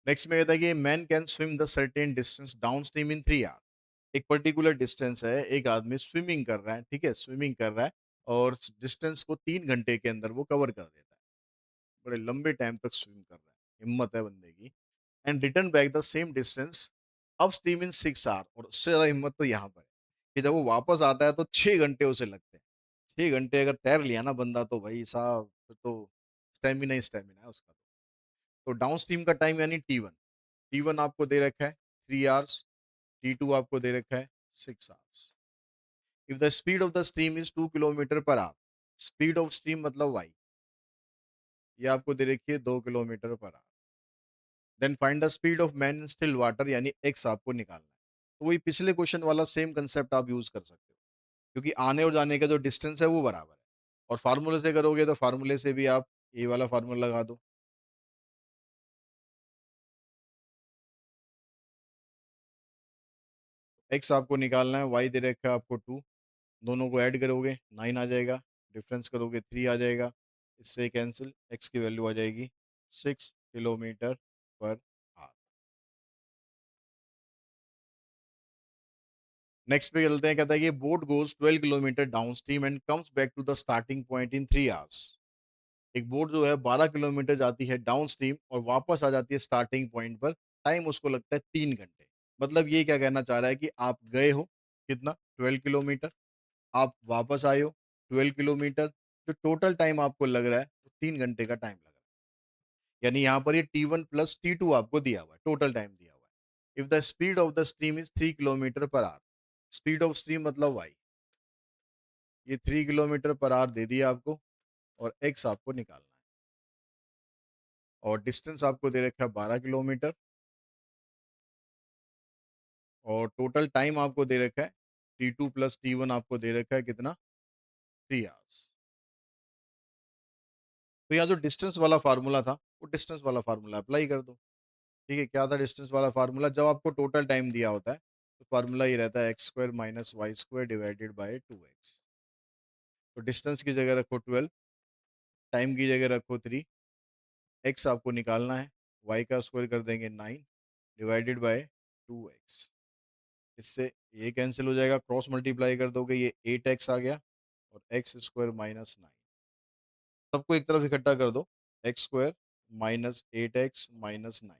नेक्स्ट में कहता है कि man can swim the certain distance downstream in 3 hour. एक पर्टिकुलर डिस्टेंस है, एक आदमी स्विमिंग कर रहा है, ठीक है, स्विमिंग कर रहा है और डिस्टेंस को 3 घंटे के अंदर वो कवर कर देता है। बड़े लंबे टाइम तक स्विम कर रहा है, हिम्मत है बंदे की। And return back the same distance upstream in 6 hour. और उससे ज्यादा हिम्मत तो यहाँ पर है कि जब वो वापस आता है तो 6 घंटे उसे लगते हैं। 6 घंटे अगर तैर लिया ना बंदा तो भाई साहब फिर तो स्टेमिना ही स्टेमिना है उसका। तो डाउन स्ट्रीम का टाइम यानी टी 1 आपको दे रखा है 3 आवर्स, टी 2 आपको दे रखा है 6 hours. If the speed of the stream is 2 kilometre per hour, speed of stream मतलब वाई, ये आपको दे रखी है 2 kilometre per hour. Then find the speed of man in still water, यानी एक्स आपको निकालना है। तो वही पिछले क्वेश्चन वाला सेम कंसेप्ट आप यूज कर सकते हो, क्योंकि आने और जाने का जो डिस्टेंस है वो बराबर है। और फार्मूले से करोगे तो फार्मूले से भी आप ये वाला फार्मूला लगा दो। एक्स आपको निकालना है, वाई दे रखा है आपको 2, दोनों को ऐड करोगे 9 आ जाएगा, डिफरेंस करोगे 3 आ जाएगा, इससे कैंसिल, एक्स की वैल्यू आ जाएगी 6 किलोमीटर पर आवर। नेक्स्ट पे चलते हैं, कहता है कि boat goes 12 kilometre downstream and comes back to the starting point in 3 hours. एक बोट जो है 12 किलोमीटर जाती है डाउन स्ट्रीम और वापस आ जाती है स्टार्टिंग पॉइंट पर, टाइम उसको लगता है 3 घंटे। मतलब ये क्या कहना चाह रहा है कि आप गए हो कितना 12 किलोमीटर, आप वापस आए हो 12 किलोमीटर, जो टोटल टाइम आपको लग रहा है वो 3 घंटे का टाइम लग रहा है। यानी यहाँ पर ये T1 + T2 आपको दिया हुआ है, टोटल टाइम दिया हुआ है। If the speed of the stream is 3 kilometre per hour, speed of stream मतलब वाई, ये 3 किलोमीटर पर आवर दे दिया आपको, और एक्स आपको निकालना है। और डिस्टेंस आपको दे रखा है 12 किलोमीटर, और टोटल टाइम आपको दे रखा है T2 + T1 आपको दे रखा है कितना, 3 आवर्स। तो यहाँ जो डिस्टेंस वाला फार्मूला था, वो डिस्टेंस वाला फार्मूला अप्लाई कर दो। ठीक है, क्या था डिस्टेंस वाला फार्मूला, जब आपको टोटल टाइम दिया होता है तो फार्मूला ये रहता है x² - y² / 2x। तो डिस्टेंस की जगह रखो 12, टाइम की जगह रखो 3, एक्स आपको निकालना है, वाई का स्क्वायर कर देंगे 9 / 2x। इससे ये कैंसिल हो जाएगा, क्रॉस मल्टीप्लाई कर दोगे, ये 8x आ गया, और x² - 9 सबको एक तरफ इकट्ठा कर दो, x² - 8x - 9,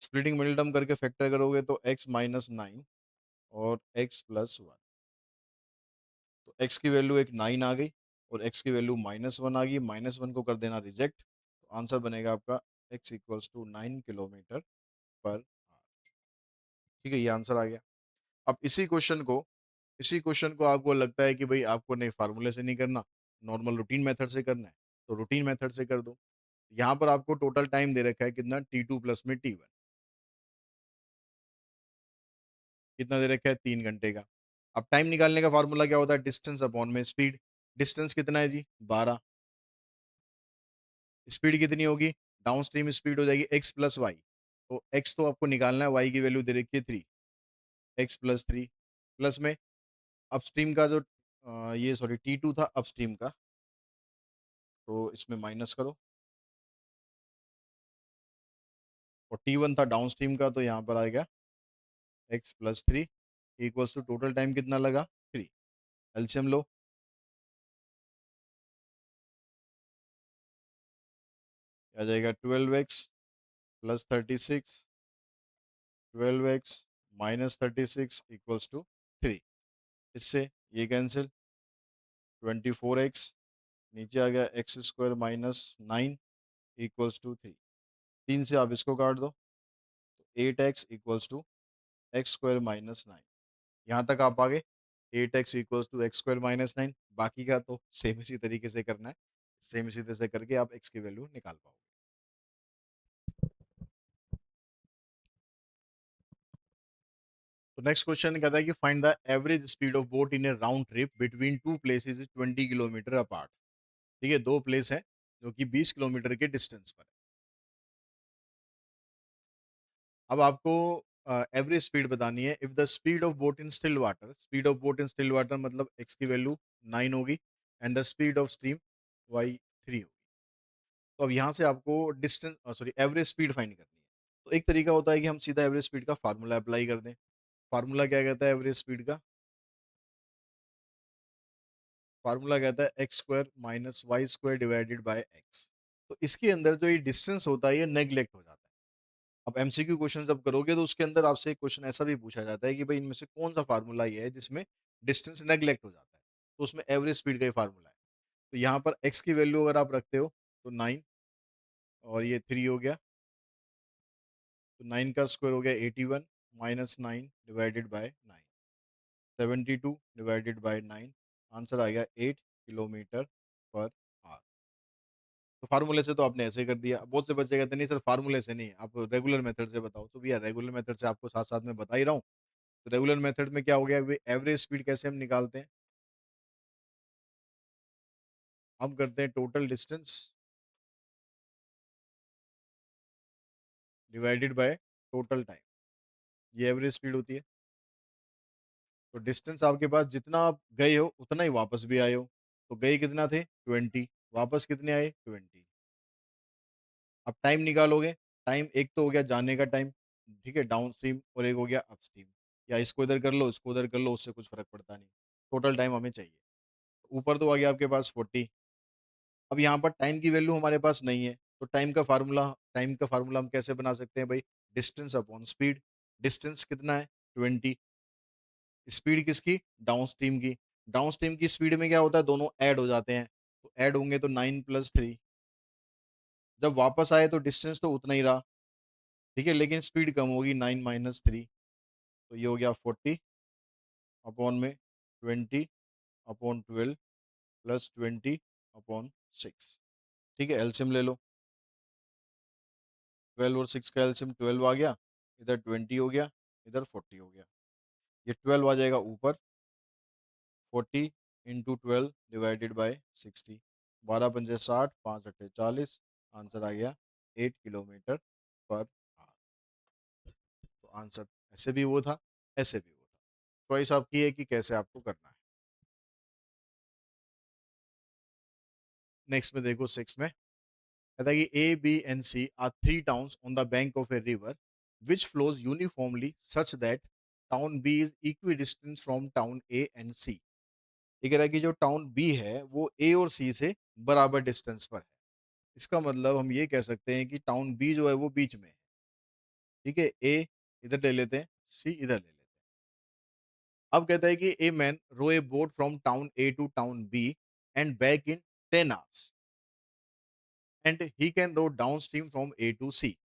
splitting middle term करके फैक्टर करोगे तो x - 9 और x + 1। तो x की वैल्यू एक 9 आ गई, और x की वैल्यू -1 आ गई, -1 को कर देना रिजेक्ट, तो आंसर बनेगा आपका x = 9 किलोमीटर पर आवर। ठीक है, ये आंसर आ गया। अब इसी क्वेश्चन को आपको लगता है कि भाई आपको नहीं फार्मूले से नहीं करना, नॉर्मल रूटीन मेथड से करना है, तो रूटीन मेथड से कर दो। यहाँ पर आपको टोटल टाइम दे रखा है कितना, T2 + T1, कितना दे रखा है, 3 घंटे का। अब टाइम निकालने का फार्मूला क्या होता है, डिस्टेंस अपॉन में स्पीड। डिस्टेंस कितना है जी, 12। स्पीड कितनी होगी, डाउन स्ट्रीम स्पीड हो जाएगी x + y। तो x तो आपको निकालना है, y की वैल्यू दे रखी है 3, x + 3, प्लस में अपस्ट्रीम का जो ये सॉरी T2 था अपस्ट्रीम का, तो इसमें माइनस करो, और T1 था डाउन स्ट्रीम का, तो यहाँ पर आएगा x + 3 equals to total time कितना लगा, 3। एलसीएम लो, आ जाएगा 12x + 36, 12x - 36 = 3। इससे ये कैंसिल, 24x, नीचे आ गया x² - 9 = 3। 3 से आप इसको काट दो, तो 8x = x² - 9। यहाँ तक आप आ गए, 8x = x² - 9। बाकी का तो सेम इसी तरीके से करना है, सेम इसी तरह से करके आप x की वैल्यू निकाल पाओगे। तो नेक्स्ट क्वेश्चन कहता है कि find the average speed of boat in A round trip between two places 20 kilometre apart. ठीक है, दो प्लेस है जो कि 20 किलोमीटर के डिस्टेंस पर है। अब आपको एवरेज स्पीड बतानी है। If the speed of boat in still water, speed of boat in still water मतलब एक्स की वैल्यू 9 होगी, and the speed of stream y3 होगी। तो अब यहाँ से आपको distance sorry average speed find करनी है। तो एक तरीका होता है कि हम सीधा एवरेज स्पीड का फार्मूला अप्लाई कर दें। फार्मूला क्या कहता है एवरेज स्पीड का, फार्मूला कहता है x² - y² / x। तो इसके अंदर जो ये डिस्टेंस होता है ये नेग्लेक्ट हो जाता है। अब एमसीक्यू क्वेश्चन जब करोगे तो उसके अंदर आपसे एक क्वेश्चन ऐसा भी पूछा जाता है कि भाई इनमें से कौन सा फार्मूला ये है जिसमें डिस्टेंस नेग्लेक्ट हो जाता है, तो उसमें एवरेज स्पीड का ही फार्मूला है। तो यहाँ पर एक्स की वैल्यू अगर आप रखते हो तो 9, और ये 3 हो गया, तो 9 का स्क्वायर हो गया 81, -9 / 9 72 / 9, आंसर आ गया 8 किलोमीटर पर आवर। तो फार्मूले से तो आपने ऐसे कर दिया। बहुत से बच्चे कहते नहीं सर फार्मूले से नहीं, आप रेगुलर मेथड से बताओ। तो भैया रेगुलर मेथड से आपको साथ साथ में बता ही रहा हूँ। तो रेगुलर मेथड में क्या हो गया, एवरेज स्पीड कैसे हम निकालते हैं, हम करते हैं total distance divided by total time, ये एवरेज स्पीड होती है। तो डिस्टेंस आपके पास जितना आप गए हो उतना ही वापस भी आए हो। तो गए कितना थे 20, वापस कितने आए 20। अब टाइम निकालोगे, टाइम एक तो हो गया जाने का टाइम, ठीक है, डाउन स्ट्रीम, और एक हो गया अप स्ट्रीम। या इसको इधर कर लो, इसको उधर कर लो, उससे कुछ फर्क पड़ता नहीं, टोटल टाइम हमें चाहिए। ऊपर तो आ गया आपके पास 40। अब यहाँ पर टाइम की वैल्यू हमारे पास नहीं है, तो टाइम का फार्मूला हम कैसे बना सकते हैं भाई, डिस्टेंस अपॉन स्पीड। डिस्टेंस कितना है 20, स्पीड किसकी, डाउन स्ट्रीम की। डाउन स्ट्रीम की स्पीड में क्या होता है, दोनों ऐड हो जाते हैं, तो ऐड होंगे तो 9 + 3। जब वापस आए तो डिस्टेंस तो उतना ही रहा, ठीक है, लेकिन स्पीड कम होगी, 9 - 3, तो ये हो गया 40 अपॉन में 20/12 + 20/6। ठीक है, एलसीएम ले लो, 12 और 6 का एलसीएम 12 आ गया, इधर 20 हो गया, इधर 40 हो गया। ये 12 आ जाएगा ऊपर, 40 × 12 / 60, 12×5 = 60, 5×8 = 40, आंसर आ गया 8 km/h। तो आंसर ऐसे भी वो था, ऐसे भी वो था। चॉइस आपकी है कि कैसे आपको करना है। नेक्स्ट में देखो, 6 में कहता है कि A B and C are three towns on the bank of a river which flows uniformly such that town B is equidistant from town A and C. ये कह रहा है कि जो टाउन बी है वो ए और सी से बराबर डिस्टेंस पर है। इसका मतलब हम ये कह सकते हैं कि टाउन बी जो है वो बीच में है। ठीक है, ए इधर ले लेते हैं, सी इधर ले लेते हैं। अब कहता है कि a man row a boat from town A to town B and back in 10 hours and he can row downstream from A to C.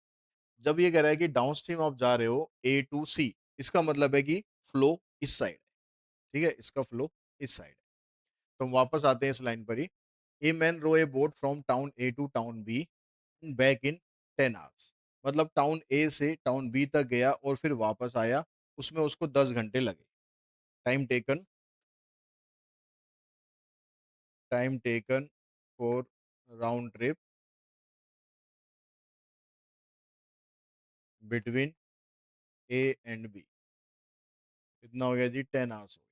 जब ये कह रहा है कि डाउन स्ट्रीम आप जा रहे हो ए टू सी, इसका मतलब है कि फ्लो इस साइड है। ठीक है, इसका फ्लो इस साइड है। तो हम वापस आते हैं इस लाइन पर ही। A man row a boat from town A to town B back in 10 hours, मतलब टाउन ए से टाउन बी तक गया और फिर वापस आया, उसमें उसको 10 घंटे लगे। Time taken, time taken for round trip between A and B कितना हो गया जी, 10 hours हो गया।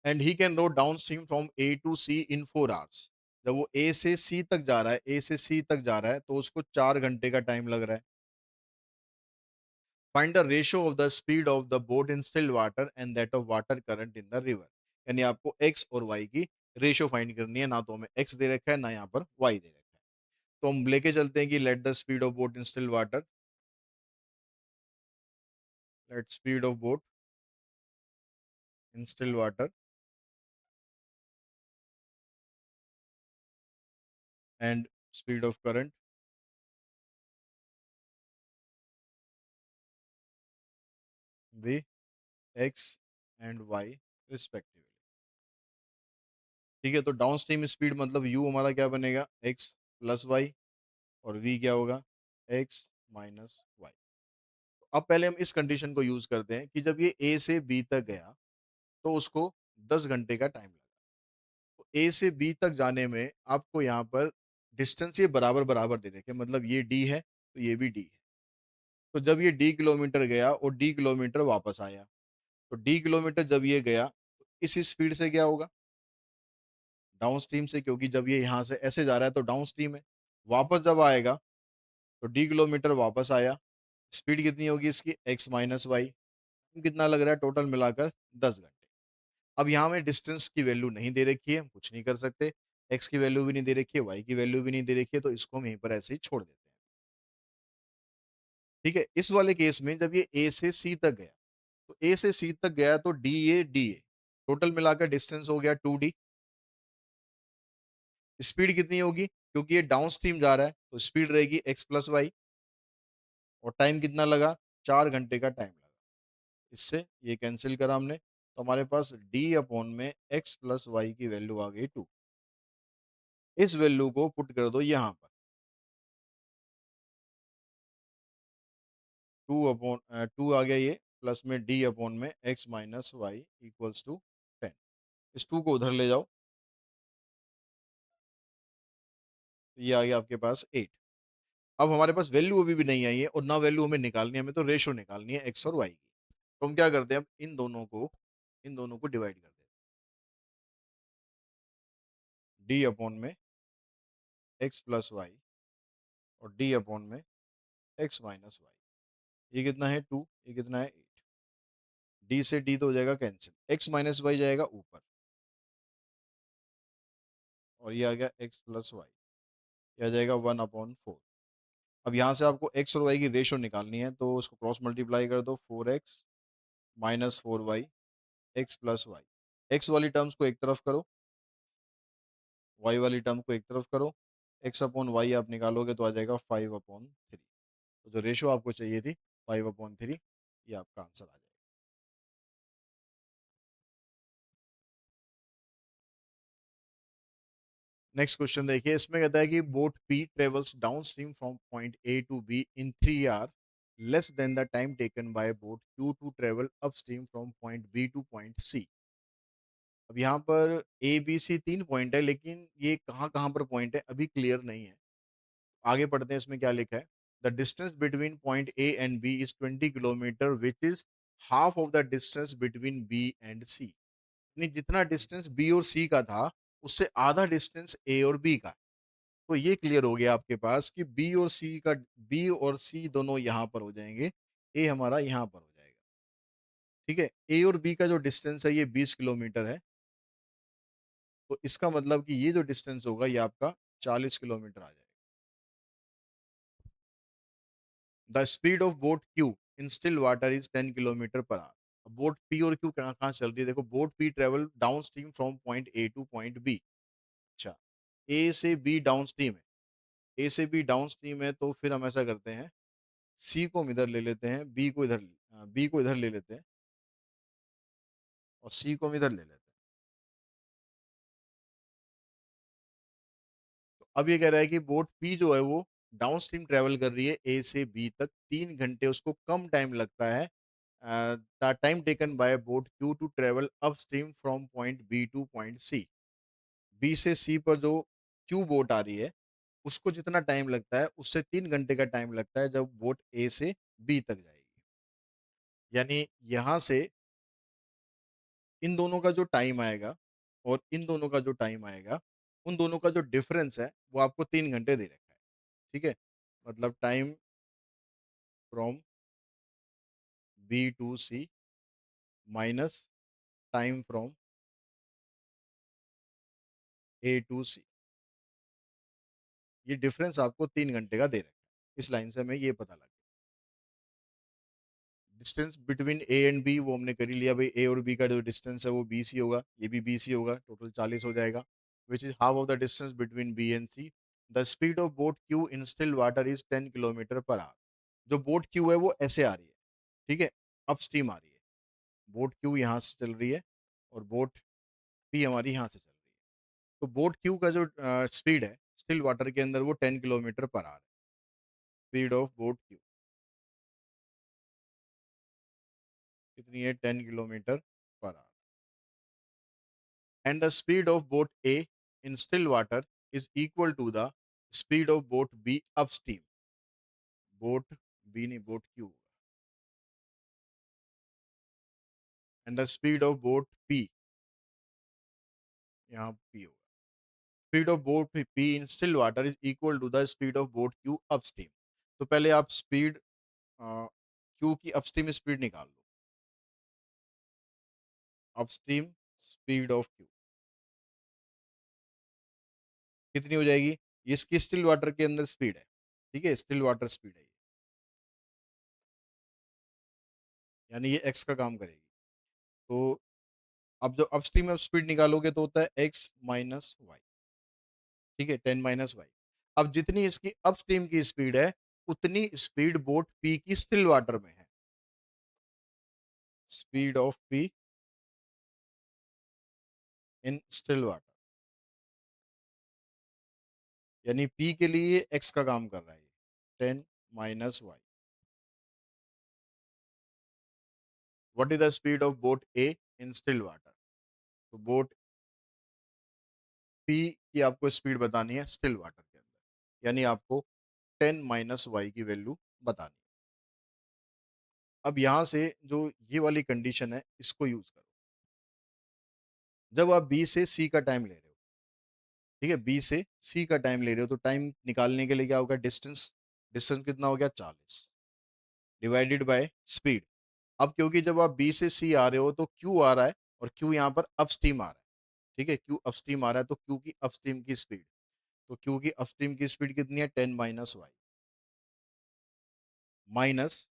And he can row downstream from A to C in 4 hours। जब वो ए से सी तक जा रहा है, ए से सी तक जा रहा है, तो उसको 4 घंटे का टाइम लग रहा है। Find the ratio of the speed of the boat in still water and that of water current in the river. यानी आपको एक्स और वाई की रेशियो फाइंड करनी है। ना तो हमें एक्स दे रखा है, ना यहाँ पर वाई दे रखा है। तो हम लेके चलते हैं कि let the speed of boat in still water, let speed of boat in still water and speed of current be x and y respectively. ठीक है, तो डाउन स्ट्रीम स्पीड मतलब यू हमारा क्या बनेगा, एक्स प्लस वाई, और वी क्या होगा, एक्स माइनस वाई। अब पहले हम इस कंडीशन को यूज करते हैं कि जब ये ए से बी तक गया तो उसको 10 घंटे का टाइम लगा। तो ए से बी तक जाने में आपको यहाँ पर डिस्टेंस ये बराबर बराबर दे रखे, मतलब ये डी है तो ये भी डी है। तो जब ये डी किलोमीटर गया और डी किलोमीटर वापस आया, तो डी किलोमीटर जब ये गया तो इस स्पीड से क्या होगा, डाउन स्ट्रीम से, क्योंकि जब ये यहाँ से ऐसे जा रहा है तो डाउन स्ट्रीम है। वापस जब आएगा तो डी किलोमीटर वापस आया, स्पीड कितनी होगी इसकी, एक्स माइनस वाई। कितना लग रहा है टोटल मिलाकर, 10 घंटे। अब यहाँ में डिस्टेंस की वैल्यू नहीं दे रखी है, हम कुछ नहीं कर सकते। एक्स की वैल्यू भी नहीं दे रखी है, वाई की वैल्यू भी नहीं दे रखी है, तो इसको हम यहीं पर ऐसे ही छोड़ देते हैं। ठीक है, इस वाले केस में जब ये ए से सी तक गया, तो ए से सी तक गया तो डी ए टोटल मिलाकर डिस्टेंस हो गया 2D। स्पीड कितनी होगी, क्योंकि ये डाउन स्ट्रीम जा रहा है तो स्पीड रहेगी एक्स प्लस वाई, और टाइम कितना लगा, 4 घंटे का टाइम लगा। इससे ये कैंसिल करा हमने, तो हमारे पास डी अपॉन में एक्स प्लस वाई की वैल्यू आ गई 2। इस वैल्यू को पुट कर दो यहाँ पर, 2 आ गया ये, प्लस में डी अपॉन में x minus y equals to 10। इस 2 को उधर ले जाओ, तो ये आ गया आपके पास 8। अब हमारे पास वैल्यू अभी भी नहीं आई है और ना वैल्यू हमें निकालनी है, हमें तो रेशो निकालनी है एक्स और वाई की। तो हम क्या करते हैं, अब इन दोनों को डिवाइड कर देते हैं, डी अपॉन में एक्स प्लस वाई और डी अपॉन में एक्स माइनस वाई। ये कितना है 2, ये कितना है 8। डी से डी तो हो जाएगा कैंसिल, एक्स माइनस वाई जाएगा ऊपर, और ये आ गया एक्स प्लस वाई, ये आ जाएगा 1/4। अब यहाँ से आपको एक्स और वाई की रेशो निकालनी है, तो उसको क्रॉस मल्टीप्लाई कर दो, 4x - 4y x plus y. X वाली टर्म्स को एक तरफ करो, वाई वाली टर्म को एक तरफ करो। एक्स अपॉन वाई आप निकालोगे तो आ जाएगा 5/3। तो जो रेशो आपको चाहिए थी 5/3, ये आपका आंसर आ जाएगा। नेक्स्ट क्वेश्चन देखिए, इसमें कहता है कि boat P travels downstream from point A to B in 3 hour less than the time taken by boat Q to travel upstream from point B to point C. अब यहाँ पर A B C तीन point है, लेकिन ये कहाँ कहाँ पर पॉइंट है अभी क्लियर नहीं है। आगे पढ़ते हैं, इसमें क्या लिखा है। The distance between point A and B is 20 kilometre which is half of the distance between B and C. यानी जितना डिस्टेंस बी और सी का था, उससे आधा डिस्टेंस ए और बी का है। तो ये क्लियर हो गया आपके पास कि बी और सी दोनों यहाँ पर हो जाएंगे, ए हमारा यहाँ पर हो जाएगा। ठीक है, ए और बी का जो डिस्टेंस है ये 20 किलोमीटर है। तो इसका मतलब कि ये जो डिस्टेंस होगा ये आपका 40 किलोमीटर आ जाएगा। The speed of boat Q in still water is 10 kilometre per hour. Boat P और क्यू कहाँ कहाँ चल रही है, देखो boat P travel downstream from point A to point B. अच्छा, ए से बी डाउन स्ट्रीम है, ए से बी डाउन स्ट्रीम है, तो फिर हम ऐसा करते हैं, सी को हम इधर ले लेते हैं, बी को इधर ले लेते हैं, और सी को हम इधर ले लेते हैं। तो अब ये कह रहा है कि बोट पी जो है वो डाउन स्ट्रीम ट्रेवल कर रही है ए से बी तक, 3 घंटे उसको कम टाइम लगता है the time taken by boat Q to travel upstream from point B to point C. B से सी पर जो क्यू बोट आ रही है उसको जितना टाइम लगता है उससे 3 घंटे का टाइम लगता है जब बोट ए से बी तक जाएगी। यानी यहां से इन दोनों का जो टाइम आएगा और इन दोनों का जो टाइम आएगा, उन दोनों का जो डिफरेंस है वो आपको 3 घंटे दे रखा है। ठीक है, मतलब time from B to C minus time from A to C, ये डिफरेंस आपको 3 घंटे का दे रखा है। इस लाइन से हमें ये पता लगा। Distance between A and B वो हमने कर ही लिया भाई, ए और बी का जो डिस्टेंस है वो 20 ही होगा, ये भी 20 ही होगा, टोटल 40 हो जाएगा। Which is half of the distance between B and C. The speed of boat Q in still water is 10 kilometre per hour. जो बोट क्यू है वो ऐसे आ रही है, ठीक है, अप स्ट्रीम आ रही है। बोट क्यू यहाँ से चल रही है और बोट पी हमारी यहाँ से चल रही है। तो बोट क्यू का जो स्पीड है स्टिल वाटर के अंदर वो 10 किलोमीटर पर आवर है। स्पीड ऑफ बोट क्यू कितनी है, 10 kilometre per our. And the speed of boat A in still water is equal to the speed of boat B upstream. Boat B नहीं, boat Q. And the speed of boat P, यहाँ P होगा। Speed of boat P in still water is equal to the speed of boat Q upstream. तो पहले आप speed Q की upstream speed निकाल लो। Upstream speed of Q कितनी हो जाएगी, ये इसकी स्टिल वाटर के अंदर स्पीड है, ठीक है, स्टिल वाटर स्पीड है ये, यानी ये एक्स का काम करेगी। तो अब जो अपस्ट्रीम में स्पीड निकालोगे तो होता है एक्स माइनस वाई। ठीक है, 10 - y। अब जितनी इसकी अपस्ट्रीम की स्पीड है उतनी स्पीड बोट पी की स्टिल वाटर में है। Speed of P in still water, यानी पी के लिए एक्स का काम कर रहा है, 10 - y। What is the speed of boat A in still water. तो बोट पी की आपको स्पीड बतानी है स्टिल वाटर के अंदर, यानी आपको 10 - y की वैल्यू बतानी है। अब यहां से जो ये वाली कंडीशन है इसको यूज करो। जब आप बी से सी का टाइम ले रहे हो, ठीक है, बी से सी का टाइम ले रहे हो, तो टाइम निकालने के लिए क्या होगा, डिस्टेंस। डिस्टेंस कितना हो गया, 40 डिवाइडेड बाय स्पीड। अब क्योंकि जब आप बी से सी आ रहे हो तो क्यू आ रहा है, और क्यू यहाँ पर अपस्ट्रीम आ रहा है। ठीक है, क्यू अपस्ट्रीम आ रहा है, तो क्यू की अपस्ट्रीम की स्पीड, तो क्यू की अपस्ट्रीम की स्पीड कितनी है, 10 - y minus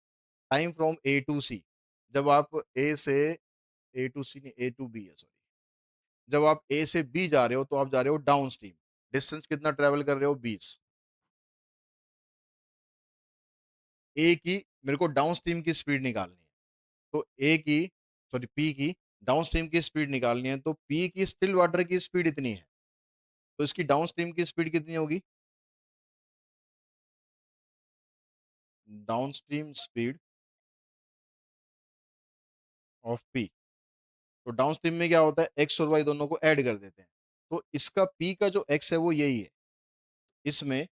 time from A to C. जब आप ए से ए टू सी नहीं, ए टू बी है, सॉरी। जब आप ए से बी जा रहे हो तो आप जा रहे हो डाउन स्ट्रीम। डिस्टेंस कितना ट्रेवल कर रहे हो? 20। ए की मेरे को डाउन स्ट्रीम की स्पीड निकालनी है, तो ए की, सॉरी पी की डाउन स्ट्रीम की स्पीड निकालनी है, तो पी की स्टिल वाटर की स्पीड इतनी है, तो इसकी डाउन स्ट्रीम की स्पीड कितनी होगी? Down stream speed of P. तो डाउन स्ट्रीम में क्या होता है, एक्स और वाई दोनों को ऐड कर देते हैं, तो इसका पी का जो एक्स है वो यही है। इसमें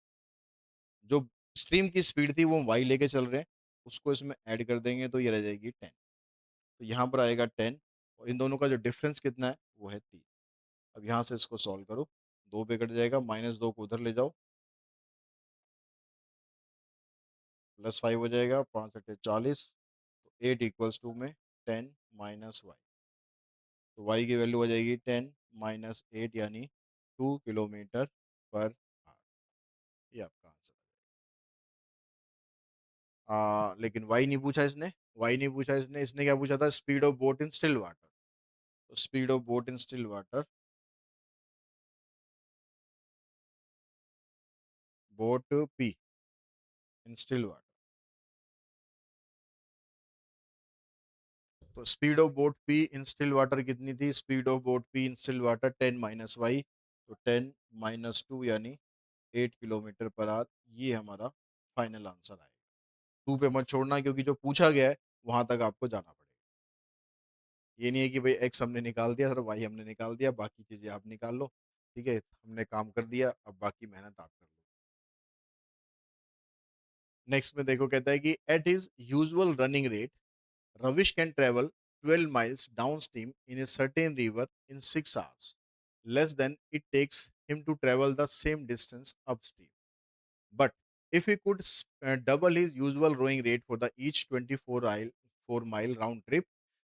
जो स्ट्रीम की स्पीड थी वो वाई लेके चल रहे हैं, उसको इसमें ऐड कर देंगे तो ये रह जाएगी 10। तो यहाँ पर आएगा 10, और इन दोनों का जो डिफरेंस कितना है वो है 3। अब यहाँ से इसको सॉल्व करो, 2 पे कट जाएगा, -2 को उधर ले जाओ, +5 हो जाएगा, 5 × 8 = 40। तो 8 = में 10 माइनस वाई, तो वाई की वैल्यू हो जाएगी 10 - 8, यानी 2 किलोमीटर पर आवर। ये आपका आंसर। लेकिन वाई नहीं पूछा इसने, वाई नहीं पूछा इसने, इसने क्या पूछा था? Speed of boat in still water. तो speed of boat in still water, boat P in still water. तो speed of boat P in still water कितनी थी? Speed of boat P in still water 10 - y, तो 10 - 2 यानी 8 kilometre per hour. ये हमारा final answer आएगा। 2 पे मत छोड़ना, क्योंकि जो पूछा गया है वहां तक आपको जाना पड़ेगा। ये नहीं है कि भाई एक्स हमने निकाल दिया सर, वाई हमने निकाल दिया, बाकी चीजें आप निकाल लो। ठीक है, हमने काम कर दिया, अब बाकी मेहनत आप कर लो। नेक्स्ट में देखो, कहता है कि at his usual running rate Ravish can travel 12 miles downstream in a certain river in 6 hours, less than it takes him to travel the same distance upstream. But if he could double his usual rowing rate for the each 4 mile round trip,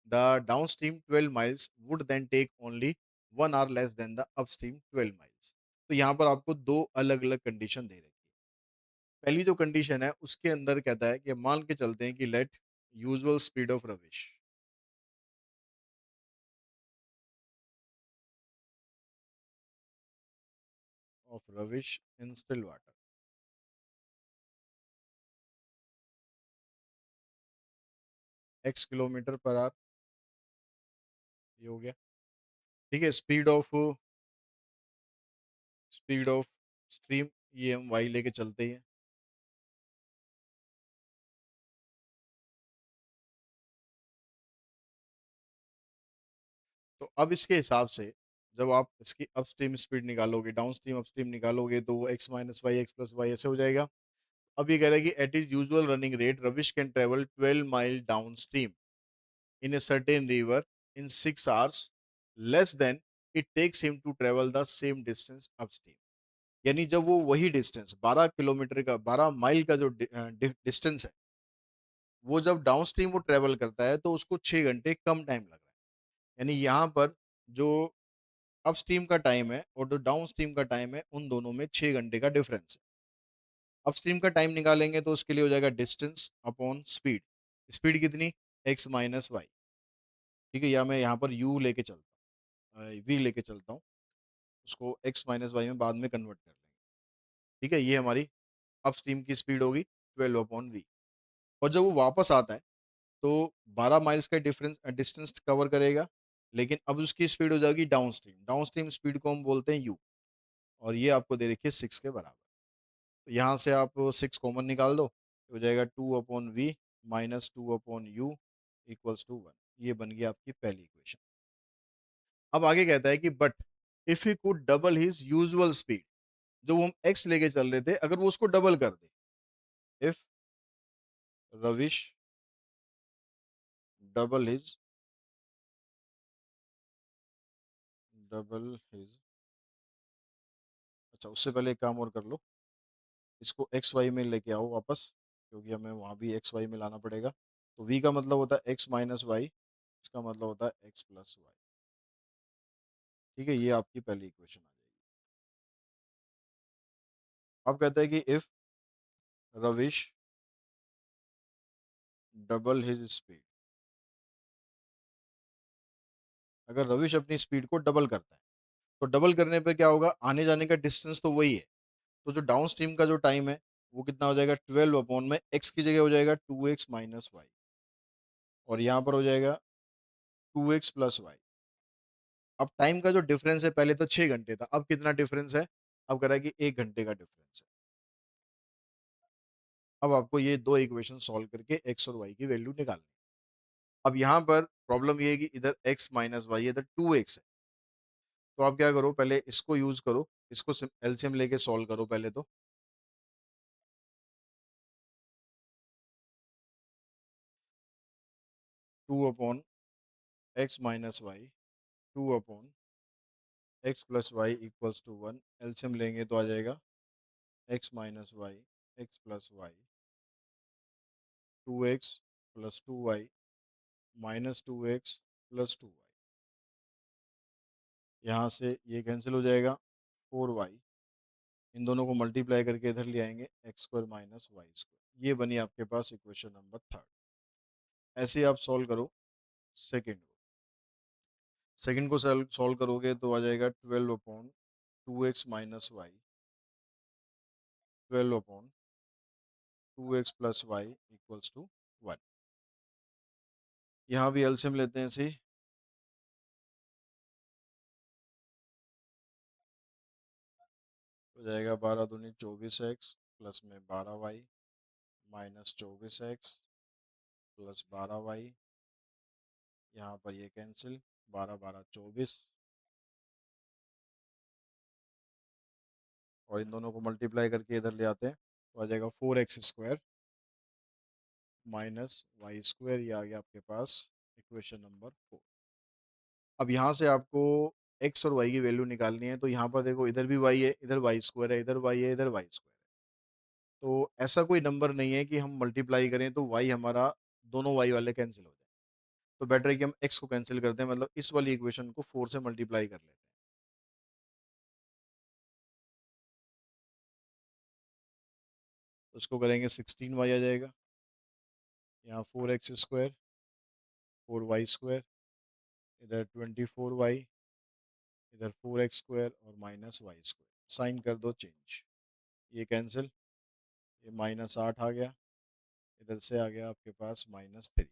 the downstream 12 miles would then take only 1 hour less than the upstream 12 miles. तो यहाँ पर आपको दो अलग अलग condition दे रखी है। पहली जो कंडीशन है उसके अंदर कहता है कि मान के चलते हैं कि let usual speed of Ravish, in still water, x kilometre per hour, ये हो गया। ठीक है, स्पीड ऑफ स्ट्रीम, ये हम y लेके चलते हैं। तो अब इसके हिसाब से जब आप इसकी अपस्ट्रीम स्पीड निकालोगे, डाउन स्ट्रीम अपस्ट्रीम निकालोगे, तो वो x - y x + y ऐसे हो जाएगा। अब ये कह रहा है कि at is usual running rate Ravish can travel 12 mile downstream in a certain river in 6 hours, less than it takes him to travel the same distance upstream. यानी जब वो वही डिस्टेंस 12 किलोमीटर का, 12 माइल का जो डिस्टेंस है, वो जब डाउन स्ट्रीम वो ट्रेवल करता है तो उसको 6 घंटे कम टाइम लग रहा है। यानी यहाँ पर जो अप स्ट्रीम का टाइम है और जो डाउन स्ट्रीम का टाइम है, उन दोनों में 6 घंटे का डिफरेंस है। अप स्ट्रीम का टाइम निकालेंगे तो उसके लिए हो जाएगा डिस्टेंस अपॉन स्पीड। स्पीड कितनी? x - y। ठीक है, या मैं यहाँ पर u लेके चलता हूँ, v लेके चलता हूँ, उसको x - y में बाद में कन्वर्ट कर लेंगे। ठीक है, ये हमारी अप स्ट्रीम की स्पीड होगी 12/v। और जब वो वापस आता है तो 12 माइल्स का डिफरेंस डिस्टेंस कवर करेगा, लेकिन अब उसकी स्पीड हो जाएगी down stream. Down stream speed को हम बोलते हैं यू, और ये आपको दे रखी है 6 के बराबर। तो यहाँ से आप 6 कॉमन निकाल दो, तो हो जाएगा 2/v -2/u = 1। ये बन गई आपकी पहली इक्वेशन। अब आगे कहता है कि but if he could double his usual speed, जो हम एक्स लेके चल रहे थे, अगर वो उसको डबल कर दे, if Ravish double his double his, अच्छा उससे पहले एक काम और कर लो, इसको एक्स वाई में लेके आओ वापस, क्योंकि हमें वहाँ भी एक्स वाई में लाना पड़ेगा। तो वी का मतलब होता है x - y, इसका मतलब होता है x + y। ठीक है, ये आपकी पहली इक्वेशन आ जाएगी। अब कहते हैं कि if Ravish double his speed, अगर रविश अपनी स्पीड को डबल करता है, तो डबल करने पे क्या होगा, आने जाने का डिस्टेंस तो वही है, तो जो डाउन स्ट्रीम का जो टाइम है वो कितना हो जाएगा, 12 अपॉन में एक्स की जगह हो जाएगा 2x - y, और यहाँ पर हो जाएगा 2x + y। अब टाइम का जो डिफरेंस है, पहले तो 6 घंटे था, अब कितना डिफरेंस है, अब कह रहा है कि 1 घंटे का डिफरेंस है। अब आपको ये दो इक्वेशन सॉल्व करके एक्स और वाई की वैल्यू निकालनी है। अब यहाँ पर प्रॉब्लम ये है कि इधर x - y, इधर 2x है। तो आप क्या करो, पहले इसको यूज करो, इसको एलसीएम लेके सॉल्व करो पहले तो। 2/(x - y), 2/(x + y) = 1। एलसीएम लेंगे तो आ जाएगा x - y, x + y, 2x + 2y -2x + 2y। यहाँ से ये कैंसिल हो जाएगा, 4y। इन दोनों को मल्टीप्लाई करके इधर ले आएंगे, x² - y²। ये बनी आपके पास इक्वेशन नंबर 3। ऐसे आप सॉल्व करो सेकेंड को। सेकेंड को सॉल्व करोगे तो आ जाएगा 12/(2x - y), 12/(2x + y) = 1। यहाँ भी एलसीएम लेते हैं ऐसे ही। हो जाएगा 12 दूनी 24x प्लस में 12y -24x प्लस 12y। यहाँ पर ये कैंसिल, 12 12 24, और इन दोनों को मल्टीप्लाई करके इधर ले आते हैं तो आ जाएगा 4x² -y²। ये आ गया आपके पास इक्वेशन नंबर 4। अब यहाँ से आपको x और y की वैल्यू निकालनी है, तो यहाँ पर देखो, इधर भी y है, इधर y² है, इधर y है, इधर y²। तो ऐसा कोई नंबर नहीं है कि हम मल्टीप्लाई करें तो y हमारा, दोनों y वाले कैंसिल हो जाए। तो बेटर है कि हम x को कैंसिल करते हैं, मतलब इस वाली इक्वेशन को 4 से मल्टीप्लाई कर लेते हैं। तो इसको करेंगे 16y आ जाएगा, यहाँ 4x², 4y², इधर 24y, इधर 4x² और -y²। साइन कर दो चेंज, ये कैंसिल, ये -8 आ गया, इधर से आ गया आपके पास -3।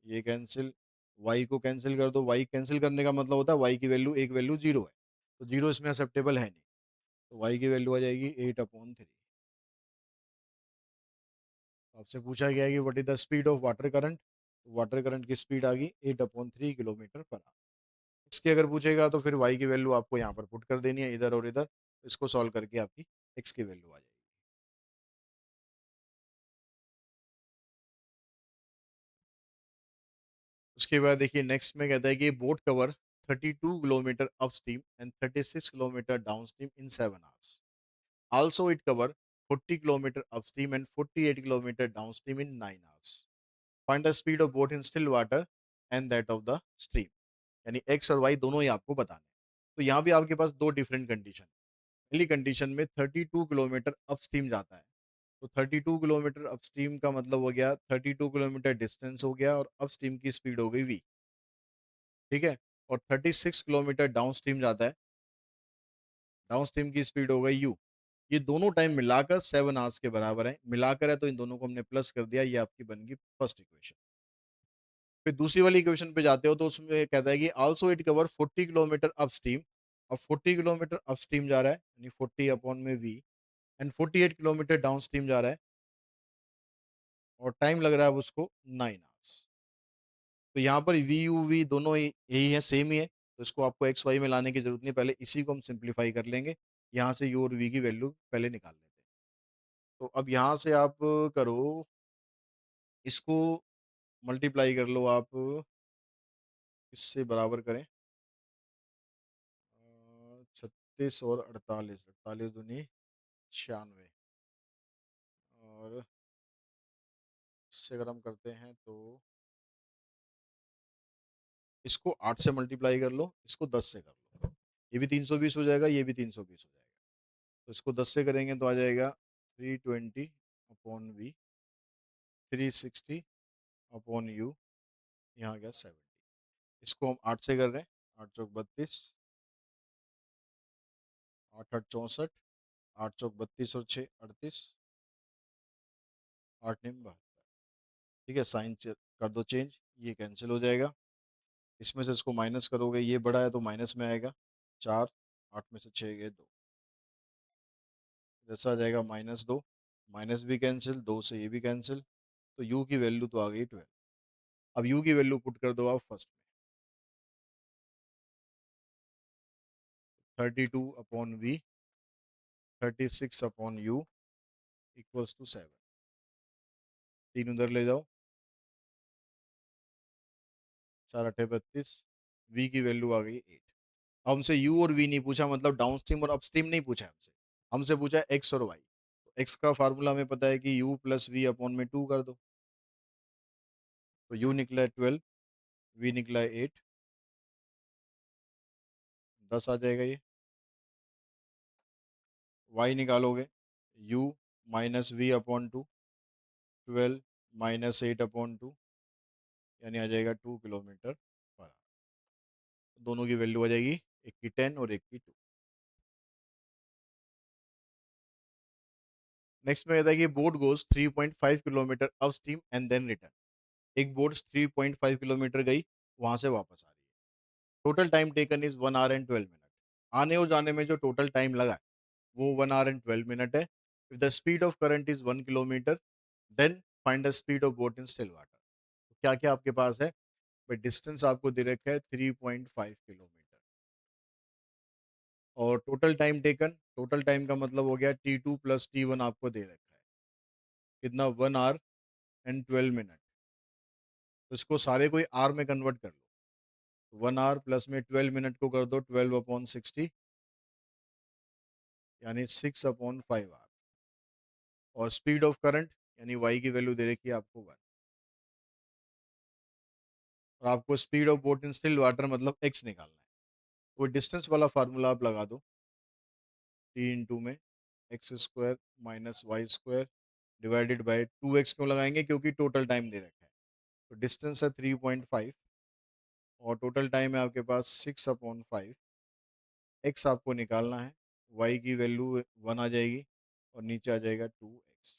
ये कैंसिल, y को कैंसिल कर दो। y कैंसिल करने का मतलब होता है y की वैल्यू, एक वैल्यू 0 है, तो 0 इसमें एक्सेप्टेबल है नहीं, तो y की वैल्यू आ जाएगी 8/3। आपसे पूछा गया है कि what is the speed of water current, water current की स्पीड आ गई 8/3 km/h। इसकी अगर पूछेगा तो फिर y की वैल्यू आपको यहाँ पर पुट कर देनी है, इधर और इधर, इसको सॉल्व करके आपकी x की वैल्यू आ जाएगी। उसके बाद देखिए नेक्स्ट में कहता है कि boat cover 32 kilometre upstream and 36 kilometre downstream in 7 hours। Also it cover 40 kilometer upstream and 48 kilometer downstream in 9 hours. Find the speed of boat in still water and that of the stream। यानी x और y दोनों ही आपको बताने हैं। तो यहाँ भी आपके पास दो डिफरेंट कंडीशन। पहली कंडीशन में 32 किलोमीटर अपस्ट्रीम जाता है, तो 32 किलोमीटर अपस्ट्रीम का मतलब हो गया 32 किलोमीटर डिस्टेंस हो गया, और अपस्ट्रीम की स्पीड हो गई v। ठीक है। और 36 किलोमीटर डाउनस्ट्रीम जाता है, डाउनस्ट्रीम की स्पीड हो गई यू। ये दोनों टाइम मिलाकर 7 hours के बराबर है, मिलाकर है तो इन दोनों को हमने प्लस कर दिया, ये आपकी बन गई फर्स्ट इक्वेशन। फिर दूसरी वाली इक्वेशन पे जाते हो तो उसमें कहता है कि also it cover 40 kilometre upstream. अब 40 किलोमीटर अपस्ट्रीम जा रहा है, यानी 40/v, एंड 48 किलोमीटर डाउनस्ट्रीम जा रहा है, और टाइम लग रहा है अब उसको 9 hours। तो यहाँ पर वी यू वी दोनों ही यही है, सेम ही है, तो इसको आपको एक्स वाई में लाने की जरूरत नहीं, पहले इसी को हम सिंप्लीफाई कर लेंगे। यहाँ से यू और वी की वैल्यू पहले निकाल लेते हैं। तो अब यहाँ से आप करो, इसको मल्टीप्लाई कर लो आप, इससे बराबर करें, 36 और 48, 48 दूनी 96, और इससे अगर हम करते हैं तो इसको 8 से मल्टीप्लाई कर लो, इसको 10 से कर लो, ये भी 320 हो जाएगा, ये भी 320 हो जाएगा। तो इसको 10 से करेंगे तो आ जाएगा 320/v, 360/u, यहाँ आ गया 70। इसको हम 8 से कर रहे हैं। 8 चौक 32, 8 8 64, 8 चौक 32 और 6 38, 8 9 72। ठीक है, साइन कर दो चेंज, ये कैंसिल हो जाएगा। इसमें से इसको माइनस करोगे, ये बड़ा है तो माइनस में आएगा। 4, 8 में से 6 गए 2, जैसा आ जाएगा -2, माइनस भी कैंसिल, 2 से ये भी कैंसिल। तो u की वैल्यू तो आ गई 12। अब u की वैल्यू पुट कर दो आप फर्स्ट में। 32/v, 36/u equals to 7। 3 उधर ले जाओ, 4 8 32, v की वैल्यू आ गई 8। अब हमसे u और v नहीं पूछा, मतलब डाउन स्ट्रीम और अपस्ट्रीम नहीं पूछा हमसे। हमसे पूछा x और y। तो x का फार्मूला हमें पता है कि u प्लस वी अपॉन में 2 कर दो। तो u निकला है 12, v निकला है 8, 10 आ जाएगा ये। y निकालोगे, u माइनस वी अपॉन 2, 12 माइनस 8/2, यानी आ जाएगा 2 किलोमीटर पर आवर। दोनों की वैल्यू आ जाएगी, एक की 10 और एक की 2। नेक्स्ट में कहता है कि boat goes 3.5 kilometre upstream and then return. एक बोट 3.5 किलोमीटर गई, वहां से वापस आ रही है। Total time taken is 1 hour and 12 minute. आने और जाने में जो टोटल टाइम लगा है वो 1 आवर एंड 12 मिनट है। If the speed of current is 1 kilometre, then find the speed of boat in still water. क्या क्या आपके पास है भाई? डिस्टेंस आपको दे रखा है 3.5 किलोमीटर, और total time taken, total time का मतलब हो गया T2 प्लस T1 आपको दे रखा है कितना, 1 आवर एंड 12 मिनट। तो इसको सारे कोई आर में कन्वर्ट कर लो। 1 आवर प्लस में 12 मिनट को कर दो 12/60, यानी 6/5 आवर। और स्पीड ऑफ करंट यानी वाई की वैल्यू दे रखी है आपको 1। और आपको speed of boat in still water मतलब एक्स निकालना है। वो डिस्टेंस वाला फार्मूला आप लगा दो, T/2 में x² minus y² divided by 2x। क्यों लगाएंगे? क्योंकि टोटल टाइम दे रखा है। तो डिस्टेंस है 3.5 और टोटल टाइम है आपके पास 6/5। एक्स आपको निकालना है, वाई की वैल्यू 1 आ जाएगी और नीचे आ जाएगा 2x।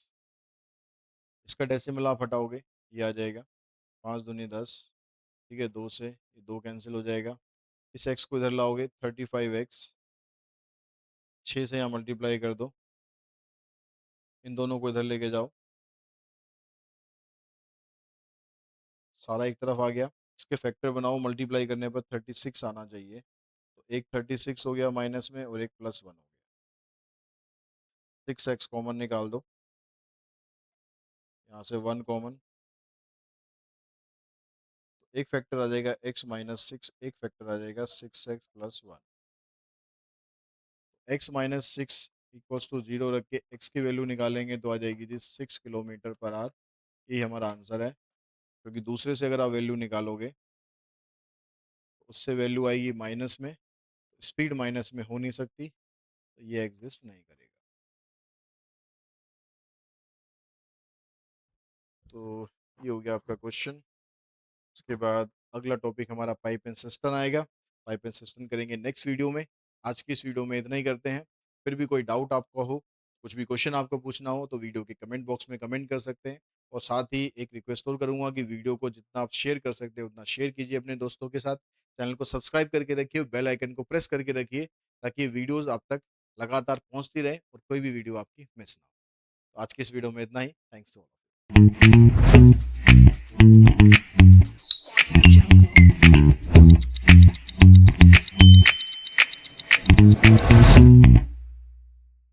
इसका डेसिमल आप हटाओगे, ये आ जाएगा 5 दूनी 10। ठीक है, 2 से ये 2 कैंसिल हो जाएगा। इस x को इधर लाओगे 35x, 6 से यहाँ मल्टीप्लाई कर दो, इन दोनों को इधर लेके जाओ, सारा एक तरफ आ गया। इसके फैक्टर बनाओ, मल्टीप्लाई करने पर 36 आना चाहिए। तो एक 36 हो गया माइनस में और एक +1 हो गया। 6x कॉमन निकाल दो, यहाँ से 1 कॉमन। एक फैक्टर आ जाएगा x माइनस 6, एक फैक्टर आ जाएगा 6x + 1। x minus 6 equals to 0 रख के x की वैल्यू निकालेंगे तो आ जाएगी जी 6 किलोमीटर पर आवर। ये हमारा आंसर है। क्योंकि दूसरे से अगर आप वैल्यू निकालोगे तो उससे वैल्यू आएगी माइनस में, स्पीड माइनस में हो नहीं सकती, तो ये एग्जिस्ट नहीं करेगा। तो ये हो गया आपका क्वेश्चन। उसके बाद अगला टॉपिक हमारा पाइप एंड सिस्टम आएगा। पाइप एंड सिस्टम करेंगे नेक्स्ट वीडियो में। आज की इस वीडियो में इतना ही करते हैं। फिर भी कोई डाउट आपका हो, कुछ भी क्वेश्चन आपको पूछना हो तो वीडियो के कमेंट बॉक्स में कमेंट कर सकते हैं। और साथ ही एक रिक्वेस्ट और करूंगा कि वीडियो को जितना आप शेयर कर सकते हैं उतना शेयर कीजिए अपने दोस्तों के साथ। चैनल को सब्सक्राइब करके रखिए, बेल आइकन को प्रेस करके रखिए, ताकि वीडियोज़ आप तक लगातार पहुँचती रहे और कोई भी वीडियो आपकी मिस ना हो। तो आज की इस वीडियो में इतना ही। Thanks all.